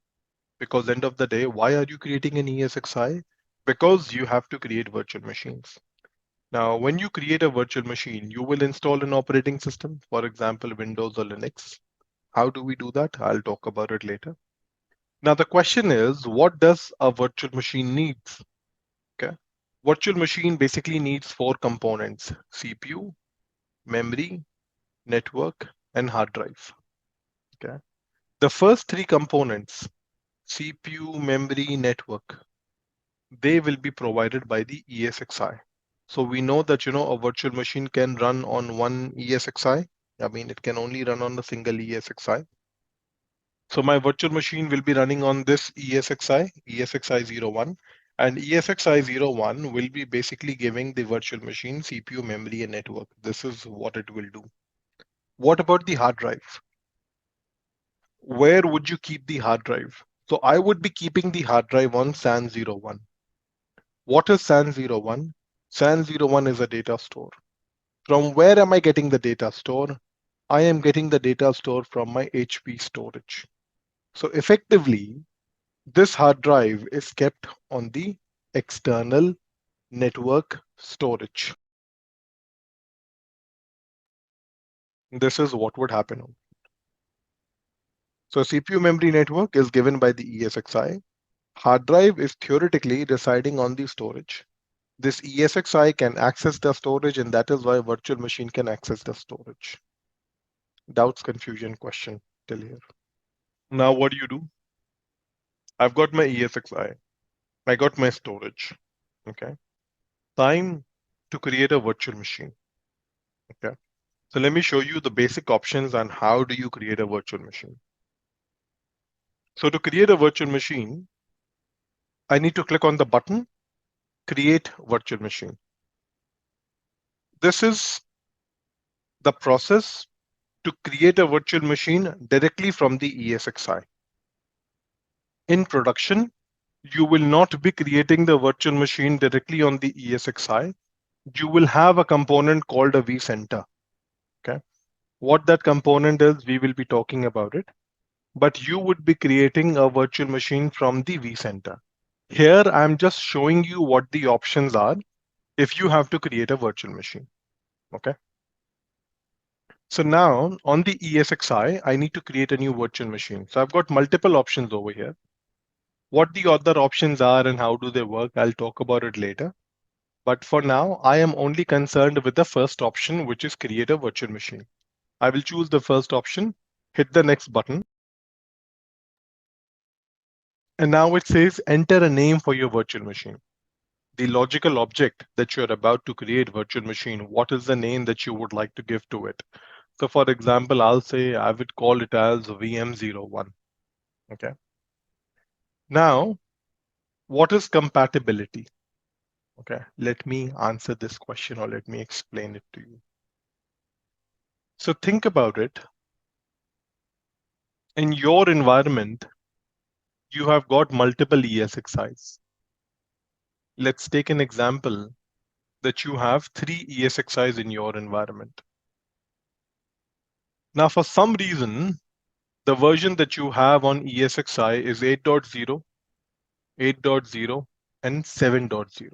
because end of the day, why are you creating an ESXi? Because you have to create virtual machines. Now, when you create a virtual machine, you will install an operating system, for example, Windows or Linux. How do we do that? I'll talk about it later. Now, the question is, what does a virtual machine needs? Okay. Virtual machine basically needs 4 components: CPU, memory, network, and hard drive. Okay. The first 3 components, CPU, memory, network, they will be provided by the ESXi. So we know that, a virtual machine can run on one ESXi. I mean, it can only run on a single ESXi. So my virtual machine will be running on this ESXi, ESXi01, and ESXi01 will be basically giving the virtual machine CPU, memory, and network. This is what it will do. What about the hard drive? Where would you keep the hard drive? So I would be keeping the hard drive on SAN01. What is SAN01? SAN01 is a data store. From where am I getting the data store? I am getting the data store from my HP storage. So effectively, this hard drive is kept on the external network storage. this is what would happen. So CPU memory network is given by the ESXi. Hard drive is theoretically residing on the storage. This ESXi can access the storage, and that is why virtual machine can access the storage. Doubts, confusion, question till here. Now what do you do? I've got my ESXi. I got my storage. Okay. Time to create a virtual machine. Okay. So let me show you the basic options on how do you create a virtual machine. So to create a virtual machine, I need to click on the button, create virtual machine. This is the process to create a virtual machine directly from the ESXi. In production, you will not be creating the virtual machine directly on the ESXi. You will have a component called a vCenter. Okay. What that component is, we will be talking about it. But you would be creating a virtual machine from the vCenter. Here, I'm just showing you what the options are if you have to create a virtual machine. Okay. So now on the ESXi, I need to create a new virtual machine. So I've got multiple options over here. What the other options are and how do they work, I'll talk about it later. But for now, I am only concerned with the first option, which is create a virtual machine. I will choose the first option, hit the next button. And now it says enter a name for your virtual machine. The logical object that you're about to create virtual machine, what is the name that you would like to give to it? So for example, I'll say I would call it as VM01. Okay. Now, what is compatibility? Okay, let me answer this question or let me explain it to you. So think about it. In your environment, you have got multiple ESXis. Let's take an example that you have 3 ESXis in your environment. Now, for some reason, the version that you have on ESXi is 8.0, 8.0, and 7.0.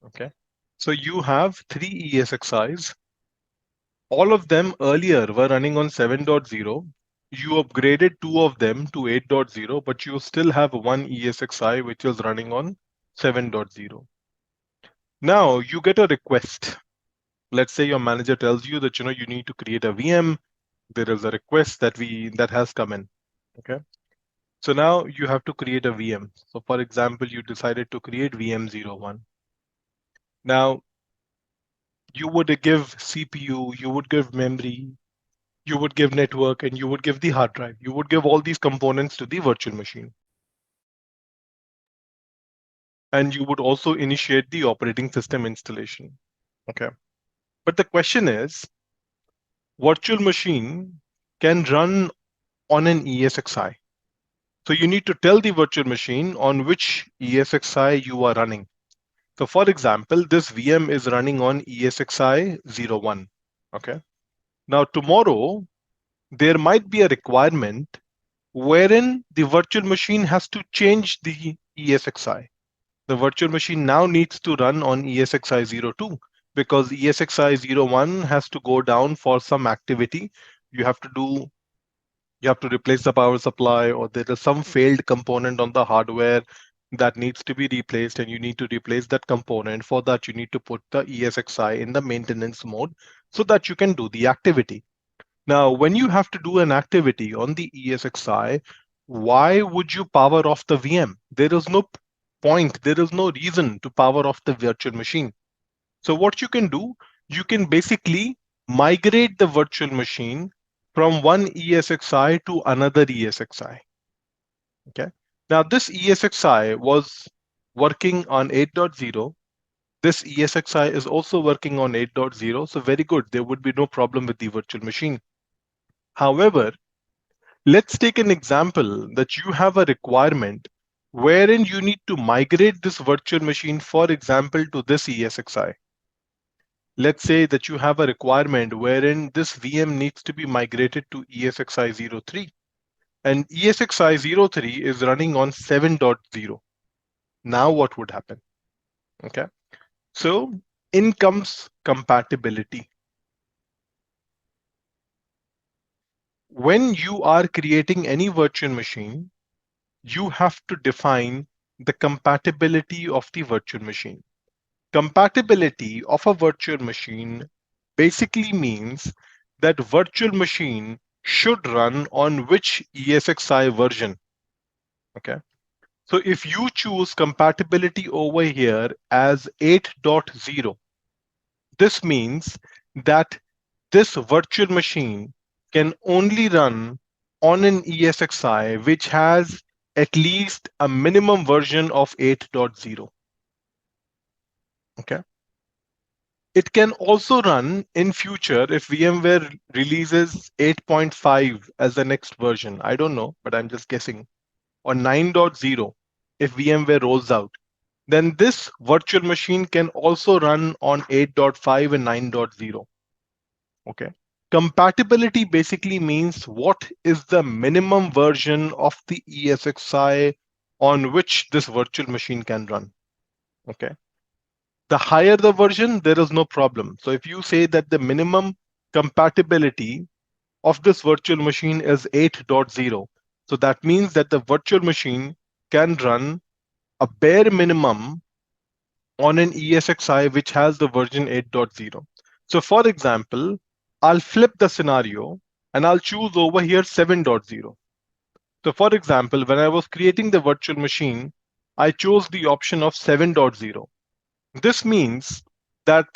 Okay, so you have 3 ESXis. All of them earlier were running on 7.0. You upgraded 2 of them to 8.0, but you still have one ESXi which is running on 7.0. Now you get a request. Let's say your manager tells you that you need to create a VM. There is a request that has come in. Okay. So now you have to create a VM. So for example, you decided to create VM01. Now you would give CPU, you would give memory, you would give network, and you would give the hard drive. You would give all these components to the virtual machine. And you would also initiate the operating system installation. Okay. But the question is, virtual machine can run on an ESXi. So you need to tell the virtual machine on which ESXi you are running. So for example, this VM is running on ESXi 01. Okay. Now tomorrow, there might be a requirement wherein the virtual machine has to change the ESXi. The virtual machine now needs to run on ESXi 02 because ESXi 01 has to go down for some activity. You have to replace the power supply, or there is some failed component on the hardware that needs to be replaced, and you need to replace that component. For that, you need to put the ESXi in the maintenance mode so that you can do the activity. Now, when you have to do an activity on the ESXi, why would you power off the VM? There is no point, there is no reason to power off the virtual machine. So what you can do, you can basically migrate the virtual machine from one ESXi to another ESXi. Okay. Now this ESXi was working on 8.0. This ESXi is also working on 8.0. So very good. There would be no problem with the virtual machine. However, let's take an example that you have a requirement wherein you need to migrate this virtual machine, for example, to this ESXi. Let's say that you have a requirement wherein this VM needs to be migrated to ESXi 03. And ESXi 03 is running on 7.0. Now what would happen? Okay. So in comes compatibility. when you are creating any virtual machine, you have to define the compatibility of the virtual machine. Compatibility of a virtual machine basically means that virtual machine should run on which ESXi version. Okay. So if you choose compatibility over here as 8.0, this means that this virtual machine can only run on an ESXi which has at least a minimum version of 8.0. Okay. It can also run in future if VMware releases 8.5 as the next version. I don't know, but I'm just guessing. Or 9.0 if VMware rolls out. Then this virtual machine can also run on 8.5 and 9.0. Okay. Compatibility basically means what is the minimum version of the ESXi on which this virtual machine can run. Okay. The higher the version, there is no problem. So if you say that the minimum compatibility of this virtual machine is 8.0, so that means that the virtual machine can run a bare minimum on an ESXi which has the version 8.0. So for example, I'll flip the scenario and I'll choose over here 7.0. So for example, when I was creating the virtual machine, I chose the option of 7.0. This means that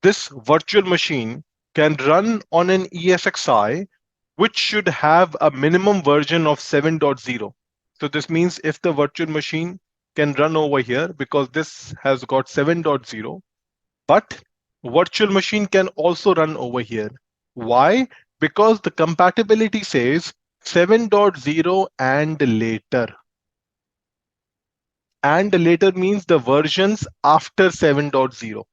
this virtual machine can run on an ESXi which should have a minimum version of 7.0. So this means if the virtual machine can run over here because this has got 7.0, but virtual machine can also run over here. Why? Because the compatibility says 7.0 and later. And later means the versions after 7.0.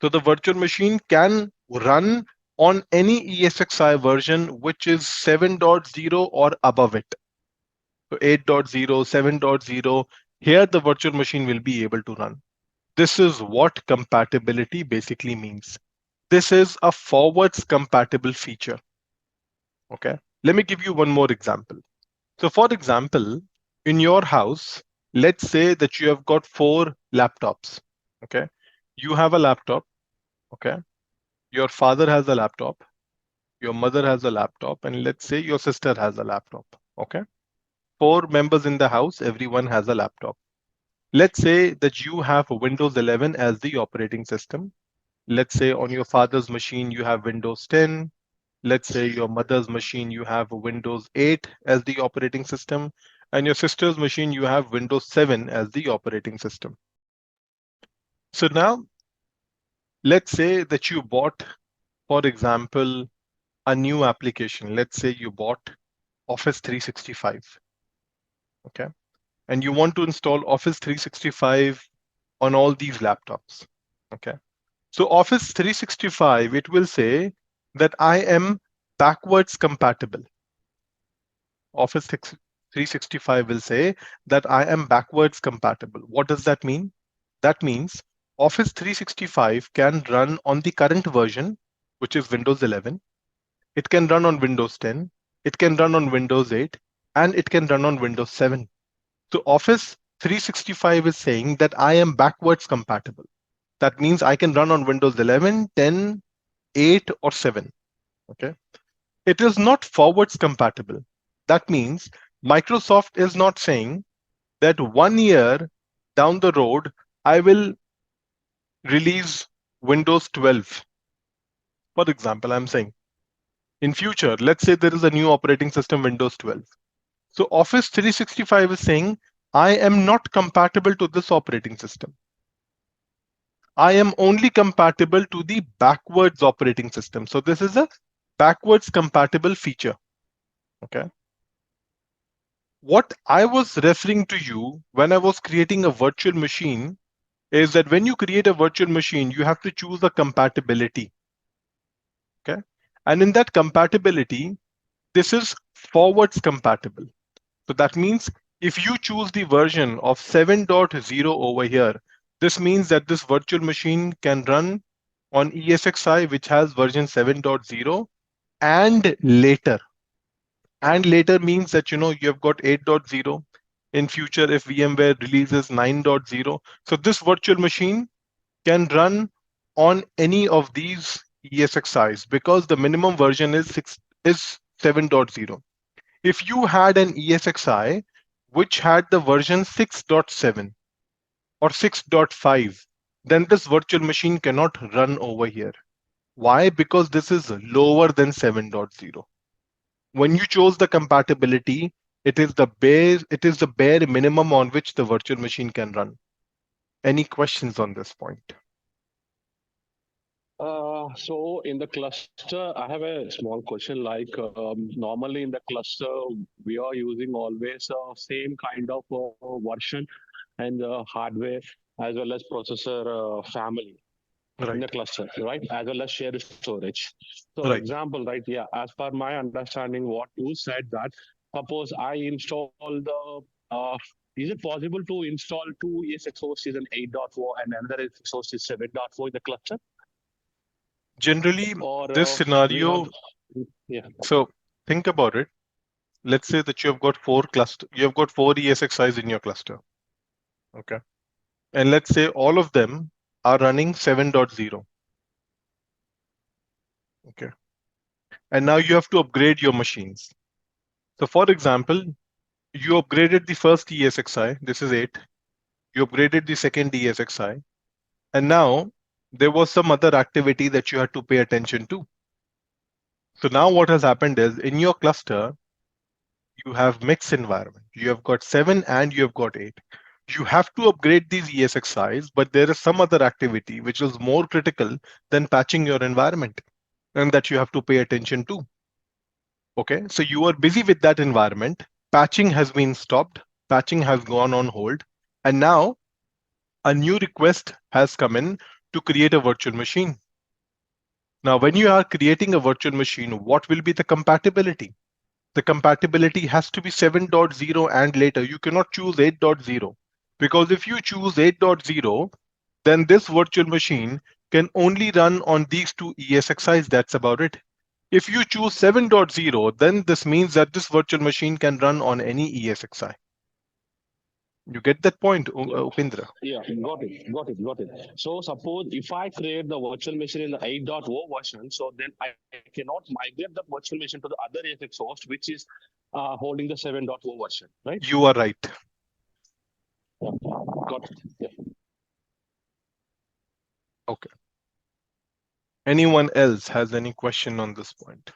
So the virtual machine can run on any ESXi version which is 7.0 or above it. So 8.0, 7.0, here the virtual machine will be able to run. This is what compatibility basically means. This is a forwards compatible feature. Okay, let me give you one more example. So for example, in your house, let's say that you have got 4 laptops. Okay, you have a laptop. Okay, your father has a laptop, your mother has a laptop, and let's say your sister has a laptop. Okay, 4 members in the house, everyone has a laptop. Let's say that you have Windows 11 as the operating system. Let's say on your father's machine, you have Windows 10. Let's say your mother's machine, you have Windows 8 as the operating system. And your sister's machine, you have Windows 7 as the operating system. So now, let's say that you bought, for example, a new application. Let's say you bought Office 365. Okay. And you want to install Office 365 on all these laptops. Okay. So Office 365, it will say that I am backwards compatible. Office 365 will say that I am backwards compatible. What does that mean? That means Office 365 can run on the current version, which is Windows 11. It can run on Windows 10. It can run on Windows 8, and it can run on Windows 7. So Office 365 is saying that I am backwards compatible. That means I can run on Windows 11, 10, 8, or 7. Okay. It is not forwards compatible. That means Microsoft is not saying that 1 year down the road, I will release Windows 12. For example, I'm saying in future, let's say there is a new operating system, Windows 12. So Office 365 is saying, I am not compatible to this operating system. I am only compatible to the backwards operating system. So this is a backwards compatible feature. Okay. What I was referring to you when I was creating a virtual machine is that when you create a virtual machine, you have to choose a compatibility. Okay. And in that compatibility, this is forwards compatible. So that means if you choose the version of 7.0 over here, this means that this virtual machine can run on ESXi, which has version 7.0, and later. And later means that, you have got 8.0. In future, if VMware releases 9.0, so this virtual machine can run on any of these ESXi's because the minimum version is 7.0. If you had an ESXi which had the version 6.7 or 6.5, then this virtual machine cannot run over here. Why? Because this is lower than 7.0. When you chose the compatibility, it is the bare minimum on which the virtual machine can run. Any questions on this point? So in the cluster, I have a small question. Like normally in the cluster, we are using always same kind of version and hardware as well as processor family in the cluster, right? As well as shared storage. So Right. example, right? Yeah, as per my understanding, what you said that suppose I install the is it possible to install two ESX hosts is an 8.4 and another ESX host is 7.4 in the cluster? Generally, Or this scenario, yeah. so think about it. Let's say that you have got four ESXi's in your cluster. Okay. And let's say all of them are running 7.0. Okay. And now you have to upgrade your machines. So for example, you upgraded the first ESXi, this is 8. You upgraded the second ESXi. And now there was some other activity that you had to pay attention to. So now what has happened is in your cluster, you have mixed environment. You have got 7 and you have got 8. You have to upgrade these ESXi's, but there is some other activity which is more critical than patching your environment and that you have to pay attention to. Okay, so you are busy with that environment. Patching has been stopped. Patching has gone on hold. And now a new request has come in to create a virtual machine. Now, when you are creating a virtual machine, what will be the compatibility? The compatibility has to be 7.0 and later. You cannot choose 8.0 because if you choose 8.0, then this virtual machine can only run on these two ESXi's. That's about it. If you choose 7.0, then this means that this virtual machine can run on any ESXi. You get that point, Upendra? Yeah, got it. So suppose if I create the virtual machine in the 8.0 version, so then I cannot migrate the virtual machine to the other ESX host, which is holding the 7.0 version, right? You are right. Got it. Yeah. Okay. Anyone else has any question on this point?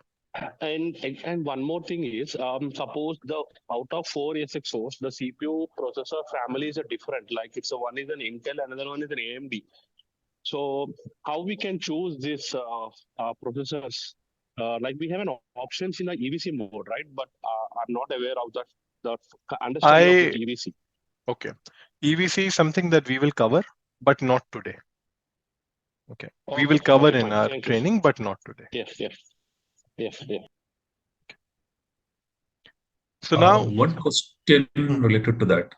And one more thing is, suppose the out of 4 ESX hosts, the CPU processor families are different. Like it's one is an Intel, another one is an AMD. So how we can choose this processors? Like we have an options in the EVC mode, right? But I'm not aware of the understanding of the EVC. Okay. EVC is something that we will cover, but not today. Okay. We will cover in our training, but not today. Yes. So now one question related to that.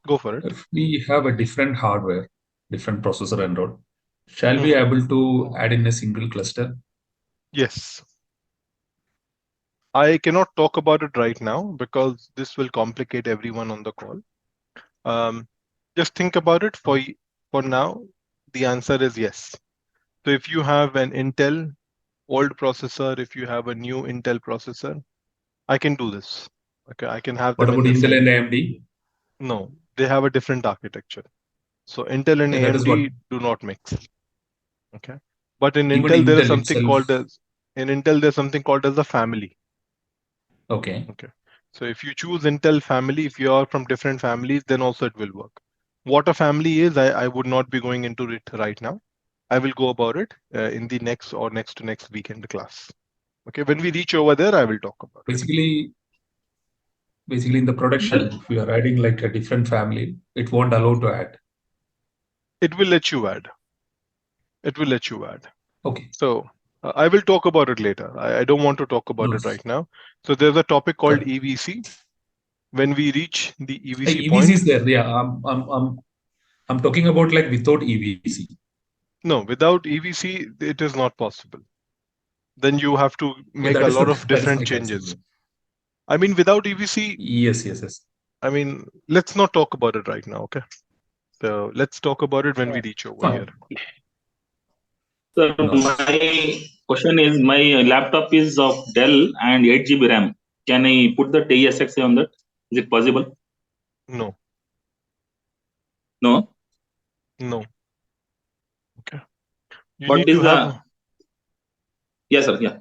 Go for it. If we have a different hardware, different processor and all, shall we able to add in a single cluster? Yes. I cannot talk about it right now because this will complicate everyone on the call. Just think about it for now. The answer is yes. So if you have an Intel old processor, if you have a new Intel processor, I can do this. Okay, I can have them. What about Intel and AMD? No, they have a different architecture. So Intel and AMD do not mix. Okay, but in Intel there is something called as a family. Okay. So if you choose Intel family, if you are from different families, then also it will work. What a family is, I would not be going into it right now. I will go about it in the next to next weekend class. Okay, when we reach over there, I will talk about it. Basically in the production, if we are adding like a different family, it won't allow to add. It will let you add. Okay. So I will talk about it later. I don't want to talk about it right now. So there's a topic called EVC. When we reach the EVC point, EVC is there. Yeah, I'm talking about like without EVC. No, without EVC, it is not possible. then you have to make that a is lot the- of that is different my changes. concern. I mean, without EVC, Yes. I mean, let's not talk about it right now, okay? So let's talk about it when we reach over Fine. here. So No. my question is, my laptop is of Dell and 8 GB RAM. Can I put the ESXi on that? Is it possible? No, No. no. Okay. You What need is to have. the? Yes, sir. Yeah.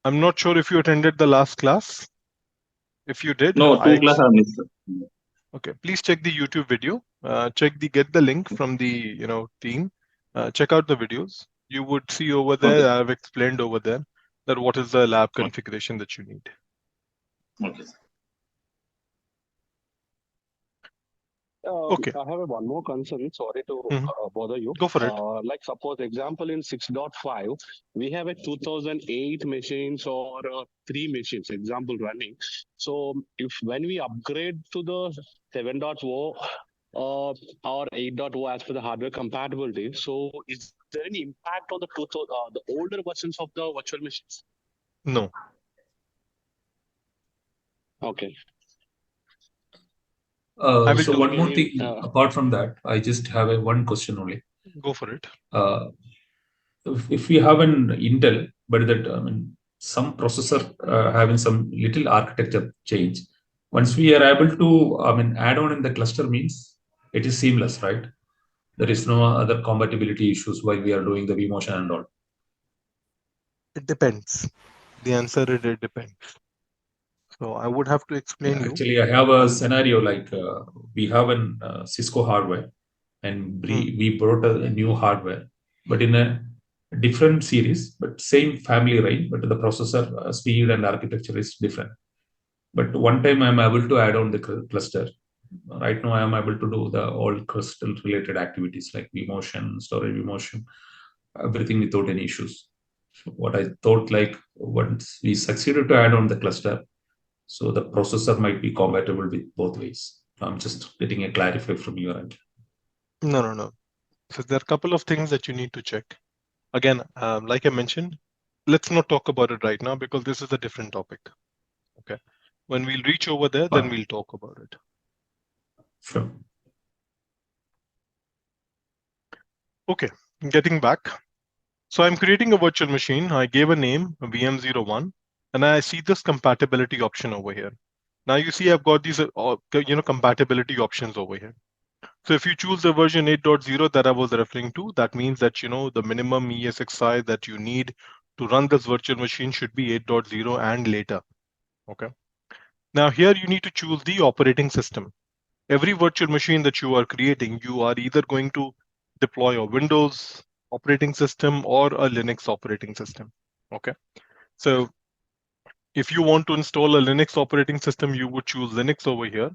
I'm not sure if you attended the last class. If you did, No, two class are missed. Okay, please check the YouTube video. Get the link from the team. Check out the videos. You would see over there. Okay. I've explained over there that what is the lab configuration that you need. Okay. Okay. I have one more concern. Sorry to bother you. Go for it. Like suppose example in 6.5, we have a 2008 machines or 3 machines example running. So if when we upgrade to the 7.0 or 8.0 as per the hardware compatibility, so is there any impact on the older versions of the virtual machines? No. Okay. So one more thing apart from that, I just have one question only. Go for it. If we have an Intel, but that some processor having some little architecture change, once we are able to add on in the cluster means it is seamless, right? There is no other compatibility issues while we are doing the vMotion and all. It depends. The answer is it depends. So I would have to explain you. Actually, I have a scenario like we have an Cisco hardware and we brought a new hardware, but in a different series, but same family range, but the processor speed and architecture is different. But one time I'm able to add on the cluster. Right now, I am able to do the all crystal related activities like vMotion, storage vMotion, everything without any issues. So what I thought, like once we succeeded to add on the cluster, so the processor might be compatible with both ways. I'm just getting a clarify from your end. No. So there are a couple of things that you need to check. Again, like I mentioned, let's not talk about it right now because this is a different topic. Okay. When we'll reach over there, then we'll talk about it. Sure. Okay, getting back. So I'm creating a virtual machine. I gave a name, VM01, and I see this compatibility option over here. Now you see I've got these compatibility options over here. So if you choose the version 8.0 that I was referring to, that means that the minimum ESXi that you need to run this virtual machine should be 8.0 and later. Okay. Now here you need to choose the operating system. Every virtual machine that you are creating, you are either going to deploy a Windows operating system or a Linux operating system. Okay. So if you want to install a Linux operating system, you would choose Linux over here.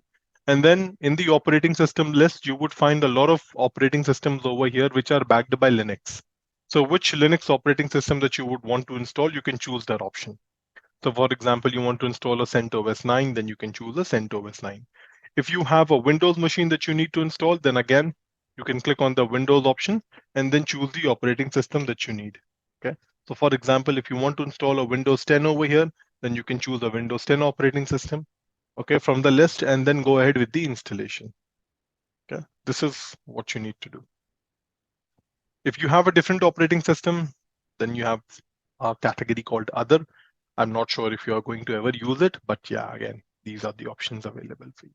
And then in the operating system list, you would find a lot of operating systems over here which are backed by Linux. So which Linux operating system that you would want to install, you can choose that option. So for example, you want to install a CentOS 9, then you can choose a CentOS 9. If you have a Windows machine that you need to install, then again, you can click on the Windows option and then choose the operating system that you need. Okay. So for example, if you want to install a Windows 10 over here, then you can choose a Windows 10 operating system, okay, from the list, and then go ahead with the installation. Okay. This is what you need to do. If you have a different operating system, then you have a category called Other. I'm not sure if you are going to ever use it, but yeah, again, these are the options available for you.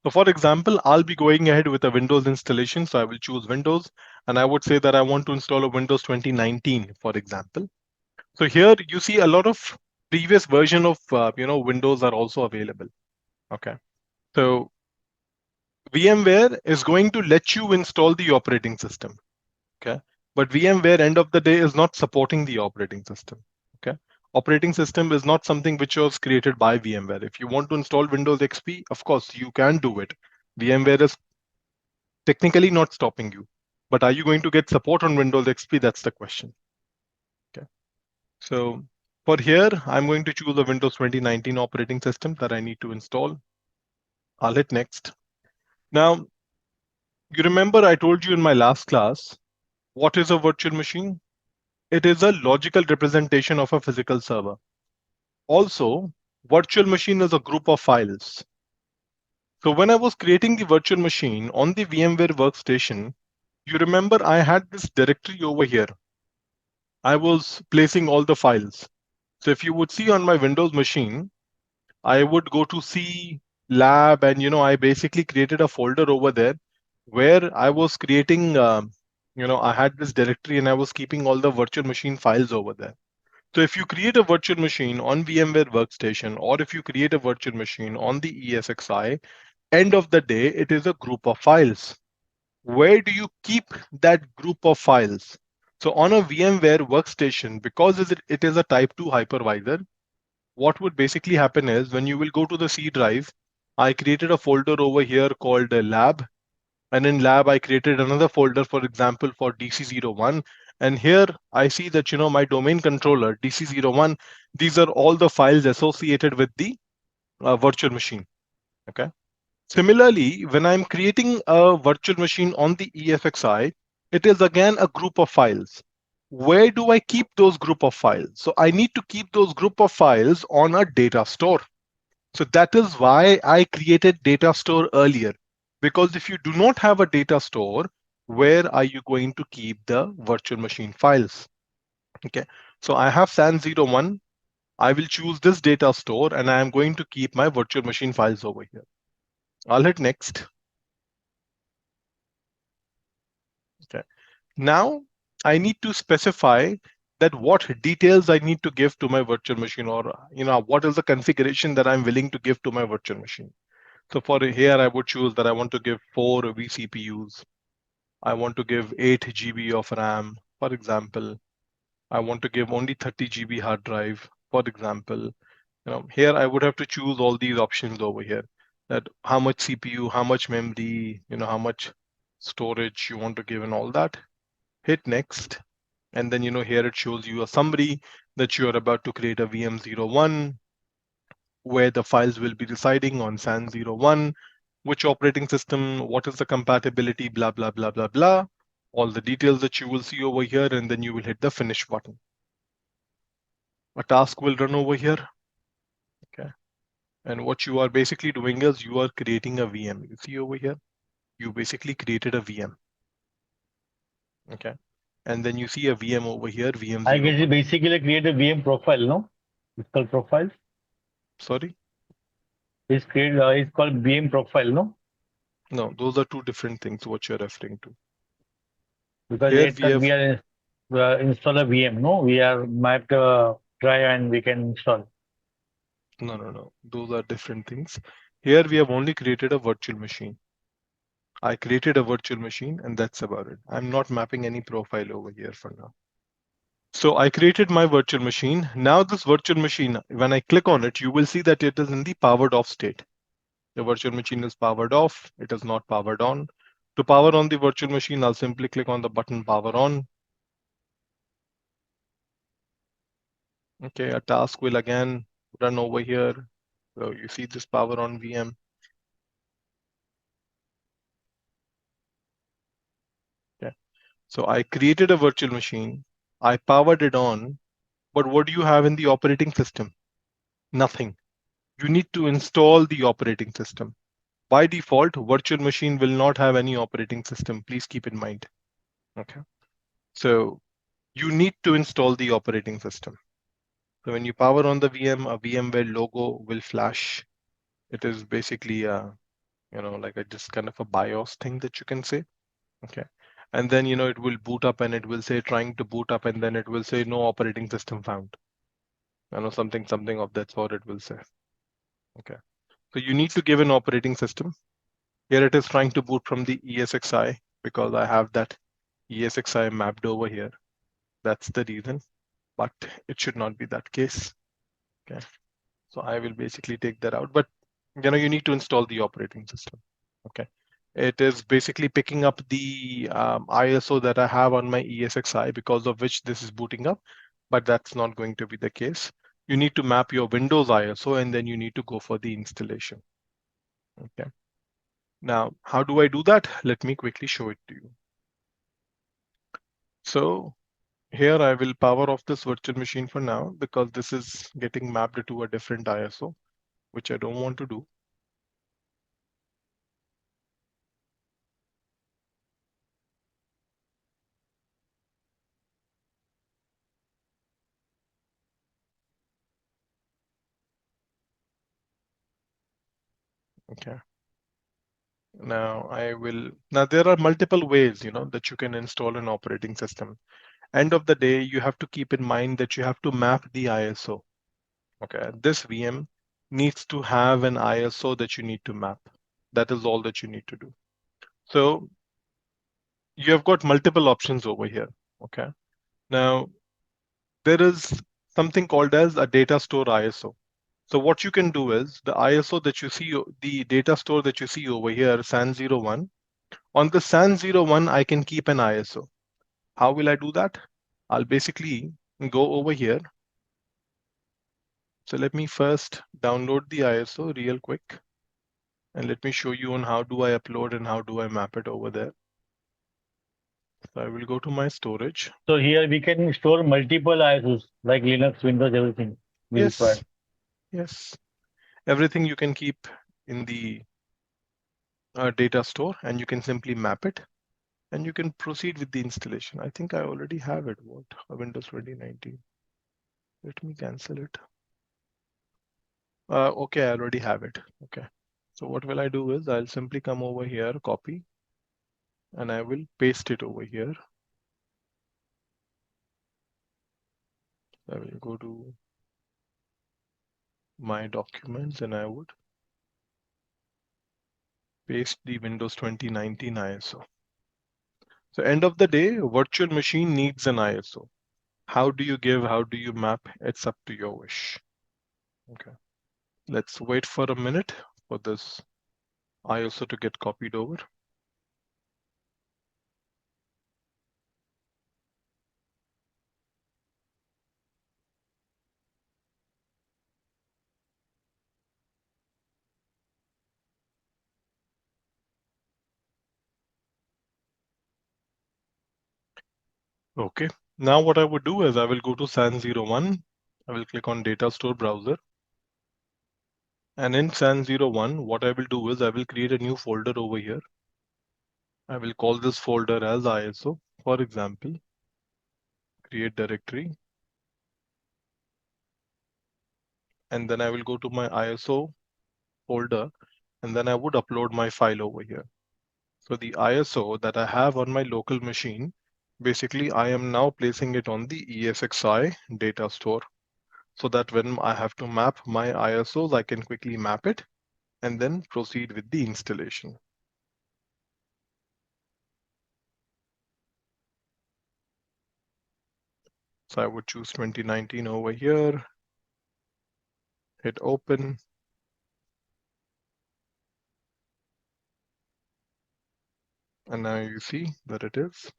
So for example, I'll be going ahead with a Windows installation. So I will choose Windows and I would say that I want to install a Windows 2019, for example. So here you see a lot of previous version of Windows are also available. Okay. So VMware is going to let you install the operating system. Okay. But VMware end of the day is not supporting the operating system. Okay. Operating system is not something which was created by VMware. If you want to install Windows XP, of course, you can do it. VMware is technically not stopping you. But are you going to get support on Windows XP? That's the question. Okay. So for here, I'm going to choose a Windows 2019 operating system that I need to install. I'll hit next. Now, you remember I told you in my last class, what is a virtual machine? it is a logical representation of a physical server. Also, virtual machine is a group of files. So when I was creating the virtual machine on the VMware workstation, you remember I had this directory over here. I was placing all the files. So if you would see on my Windows machine, I would go to C lab, and I basically created a folder over there where I was creating, I had this directory and I was keeping all the virtual machine files over there. So if you create a virtual machine on VMware workstation, or if you create a virtual machine on the ESXi, end of the day, it is a group of files. Where do you keep that group of files? So on a VMware workstation, because it is a type 2 hypervisor, what would basically happen is when you will go to the C drive, I created a folder over here called lab. And in lab, I created another folder, for example, for DC01. And here I see that, my domain controller, DC01, these are all the files associated with the virtual machine. Okay. Similarly, when I'm creating a virtual machine on the ESXi, it is again a group of files. Where do I keep those group of files? So I need to keep those group of files on a data store. So that is why I created Datastore earlier. Because if you do not have a data store, where are you going to keep the virtual machine files? Okay, so I have SAN01. I will choose this data store and I am going to keep my virtual machine files over here. I'll hit next. Okay, now I need to specify that what details I need to give to my virtual machine, or what is the configuration that I'm willing to give to my virtual machine. So for here, I would choose that I want to give 4 vCPUs. I want to give 8 GB of RAM, for example. I want to give only 30 GB hard drive, for example. Here I would have to choose all these options over here. That how much CPU, how much memory, how much storage you want to give and all that. Hit next. And then, here it shows you a summary that you are about to create a VM01, where the files will be residing on SAN01, which operating system, what is the compatibility, blah, blah, blah, blah, blah. All the details that you will see over here, and then you will hit the finish button. A task will run over here. Okay. And what you are basically doing is you are creating a VM. You see over here, you basically created a VM. Okay. And then you see a VM over here, VM01. I guess you basically create a VM profile, no? It's called profile. Sorry? It's called VM profile, no? No, those are two different things what you're referring to. Because Here we are install a VM, no? We are mapped drive and we can install. No. Those are different things. Here we have only created a virtual machine. I created a virtual machine and that's about it. I'm not mapping any profile over here for now. So I created my virtual machine. Now this virtual machine, when I click on it, you will see that it is in the powered off state. The virtual machine is powered off. It is not powered on. To power on the virtual machine, I'll simply click on the button power on. Okay, a task will again run over here. So you see this power on VM. Okay. So I created a virtual machine. I powered it on. But what do you have in the operating system? Nothing. You need to install the operating system. By default, virtual machine will not have any operating system. Please keep in mind. Okay. So you need to install the operating system. So when you power on the VM, a VMware logo will flash. It is basically like a just kind of a BIOS thing that you can say. Okay. And then it will boot up and it will say trying to boot up, and then it will say no operating system found. Something of that sort it will say. Okay. So you need to give an operating system. Here it is trying to boot from the ESXi because I have that ESXi mapped over here. That's the reason, but it should not be that case. Okay. So I will basically take that out, but you need to install the operating system. Okay. It is basically picking up the ISO that I have on my ESXi, because of which this is booting up, but that's not going to be the case. You need to map your Windows ISO and then you need to go for the installation. Okay. Now, how do I do that? Let me quickly show it to you. So Here I will power off this virtual machine for now because this is getting mapped to a different ISO, which I don't want to do. Okay. Now there are multiple ways, that you can install an operating system. End of the day, you have to keep in mind that you have to map the ISO. Okay. This VM needs to have an ISO that you need to map. That is all that you need to do. So you have got multiple options over here. Okay. Now there is something called as a Datastore ISO. So what you can do is the ISO that you see, the Datastore that you see over here, SAN01. On the SAN01, I can keep an ISO. How will I do that? I'll basically go over here. So let me first download the ISO real quick. And let me show you on how do I upload and how do I map it over there. So I will go to my storage. So here we can store multiple ISOs like Linux, Windows, everything we require. Yes. Everything you can keep in the data store and you can simply map it and you can proceed with the installation. I think I already have it. What? Windows 2019. Let me cancel it. Okay, I already have it. Okay. So what will I do is I'll simply come over here, copy, and I will paste it over here. I will go to my documents and I would paste the Windows 2019 ISO. So end of the day, virtual machine needs an ISO. How do you map? It's up to your wish. Okay. Let's wait for a minute for this ISO to get copied over. Okay. Now what I would do is I will go to SAN01. I will click on Datastore browser. And in SAN01, what I will do is I will create a new folder over here. I will call this folder as ISO. For example, create directory. And then I will go to my ISO folder and then I would upload my file over here. So the ISO that I have on my local machine, basically I am now placing it on the ESXi data store so that when I have to map my ISOs, I can quickly map it and then proceed with the installation. So I would choose 2019 over here, hit open. And now you see that it is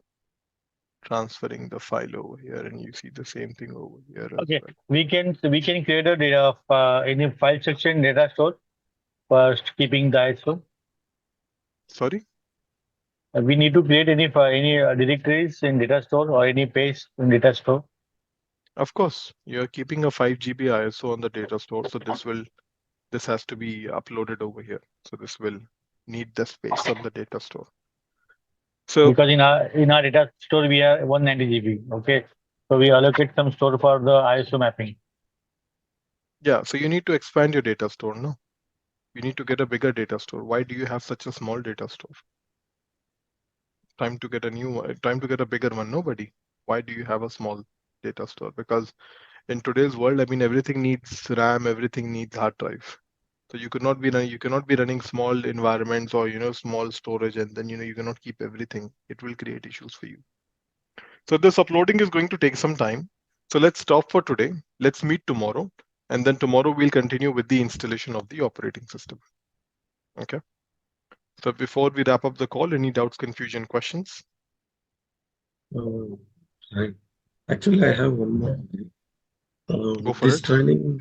transferring the file over here and you see the same thing over here as Okay, well. we can create a data in a file section data store first, keeping the ISO. Sorry? We need to create any directories in data store or any page in data store. Of course, you're keeping a 5 GB ISO on the data store, so this has to be uploaded over here. So this will need the space on the data store. So Because in our data store we are 190 GB. Okay, so we allocate some store for the ISO mapping. yeah, so you need to expand your data store, no? You need to get a bigger data store. Why do you have such a small data store? Time to get a bigger one. Nobody. Why do you have a small data store? Because in today's world, I mean, everything needs RAM, everything needs hard drive. So you cannot be running small environments or small storage, and then you cannot keep everything. It will create issues for you. So this uploading is going to take some time. So let's stop for today. Let's meet tomorrow, and then tomorrow we'll continue with the installation of the operating system. Okay. So before we wrap up the call, any doubts, confusion, questions? Right. Actually, I have one more. Go With for this it. training,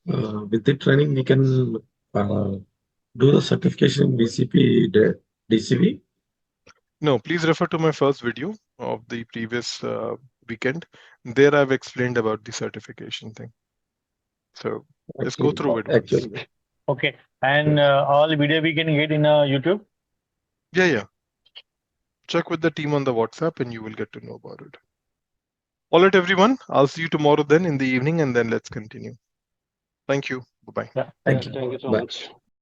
with the training, we can do the certification in BCP DCV. No, please refer to my first video of the previous weekend. There I've explained about the certification thing. So just go through it once. Actually, Okay. And all video we can get in YouTube? Yeah. Check with the team on the WhatsApp and you will get to know about it. All right, everyone. I'll see you tomorrow then in the evening, and then let's continue. Thank you. Bye-bye. Yeah. thank you. Thank you so Bye. much.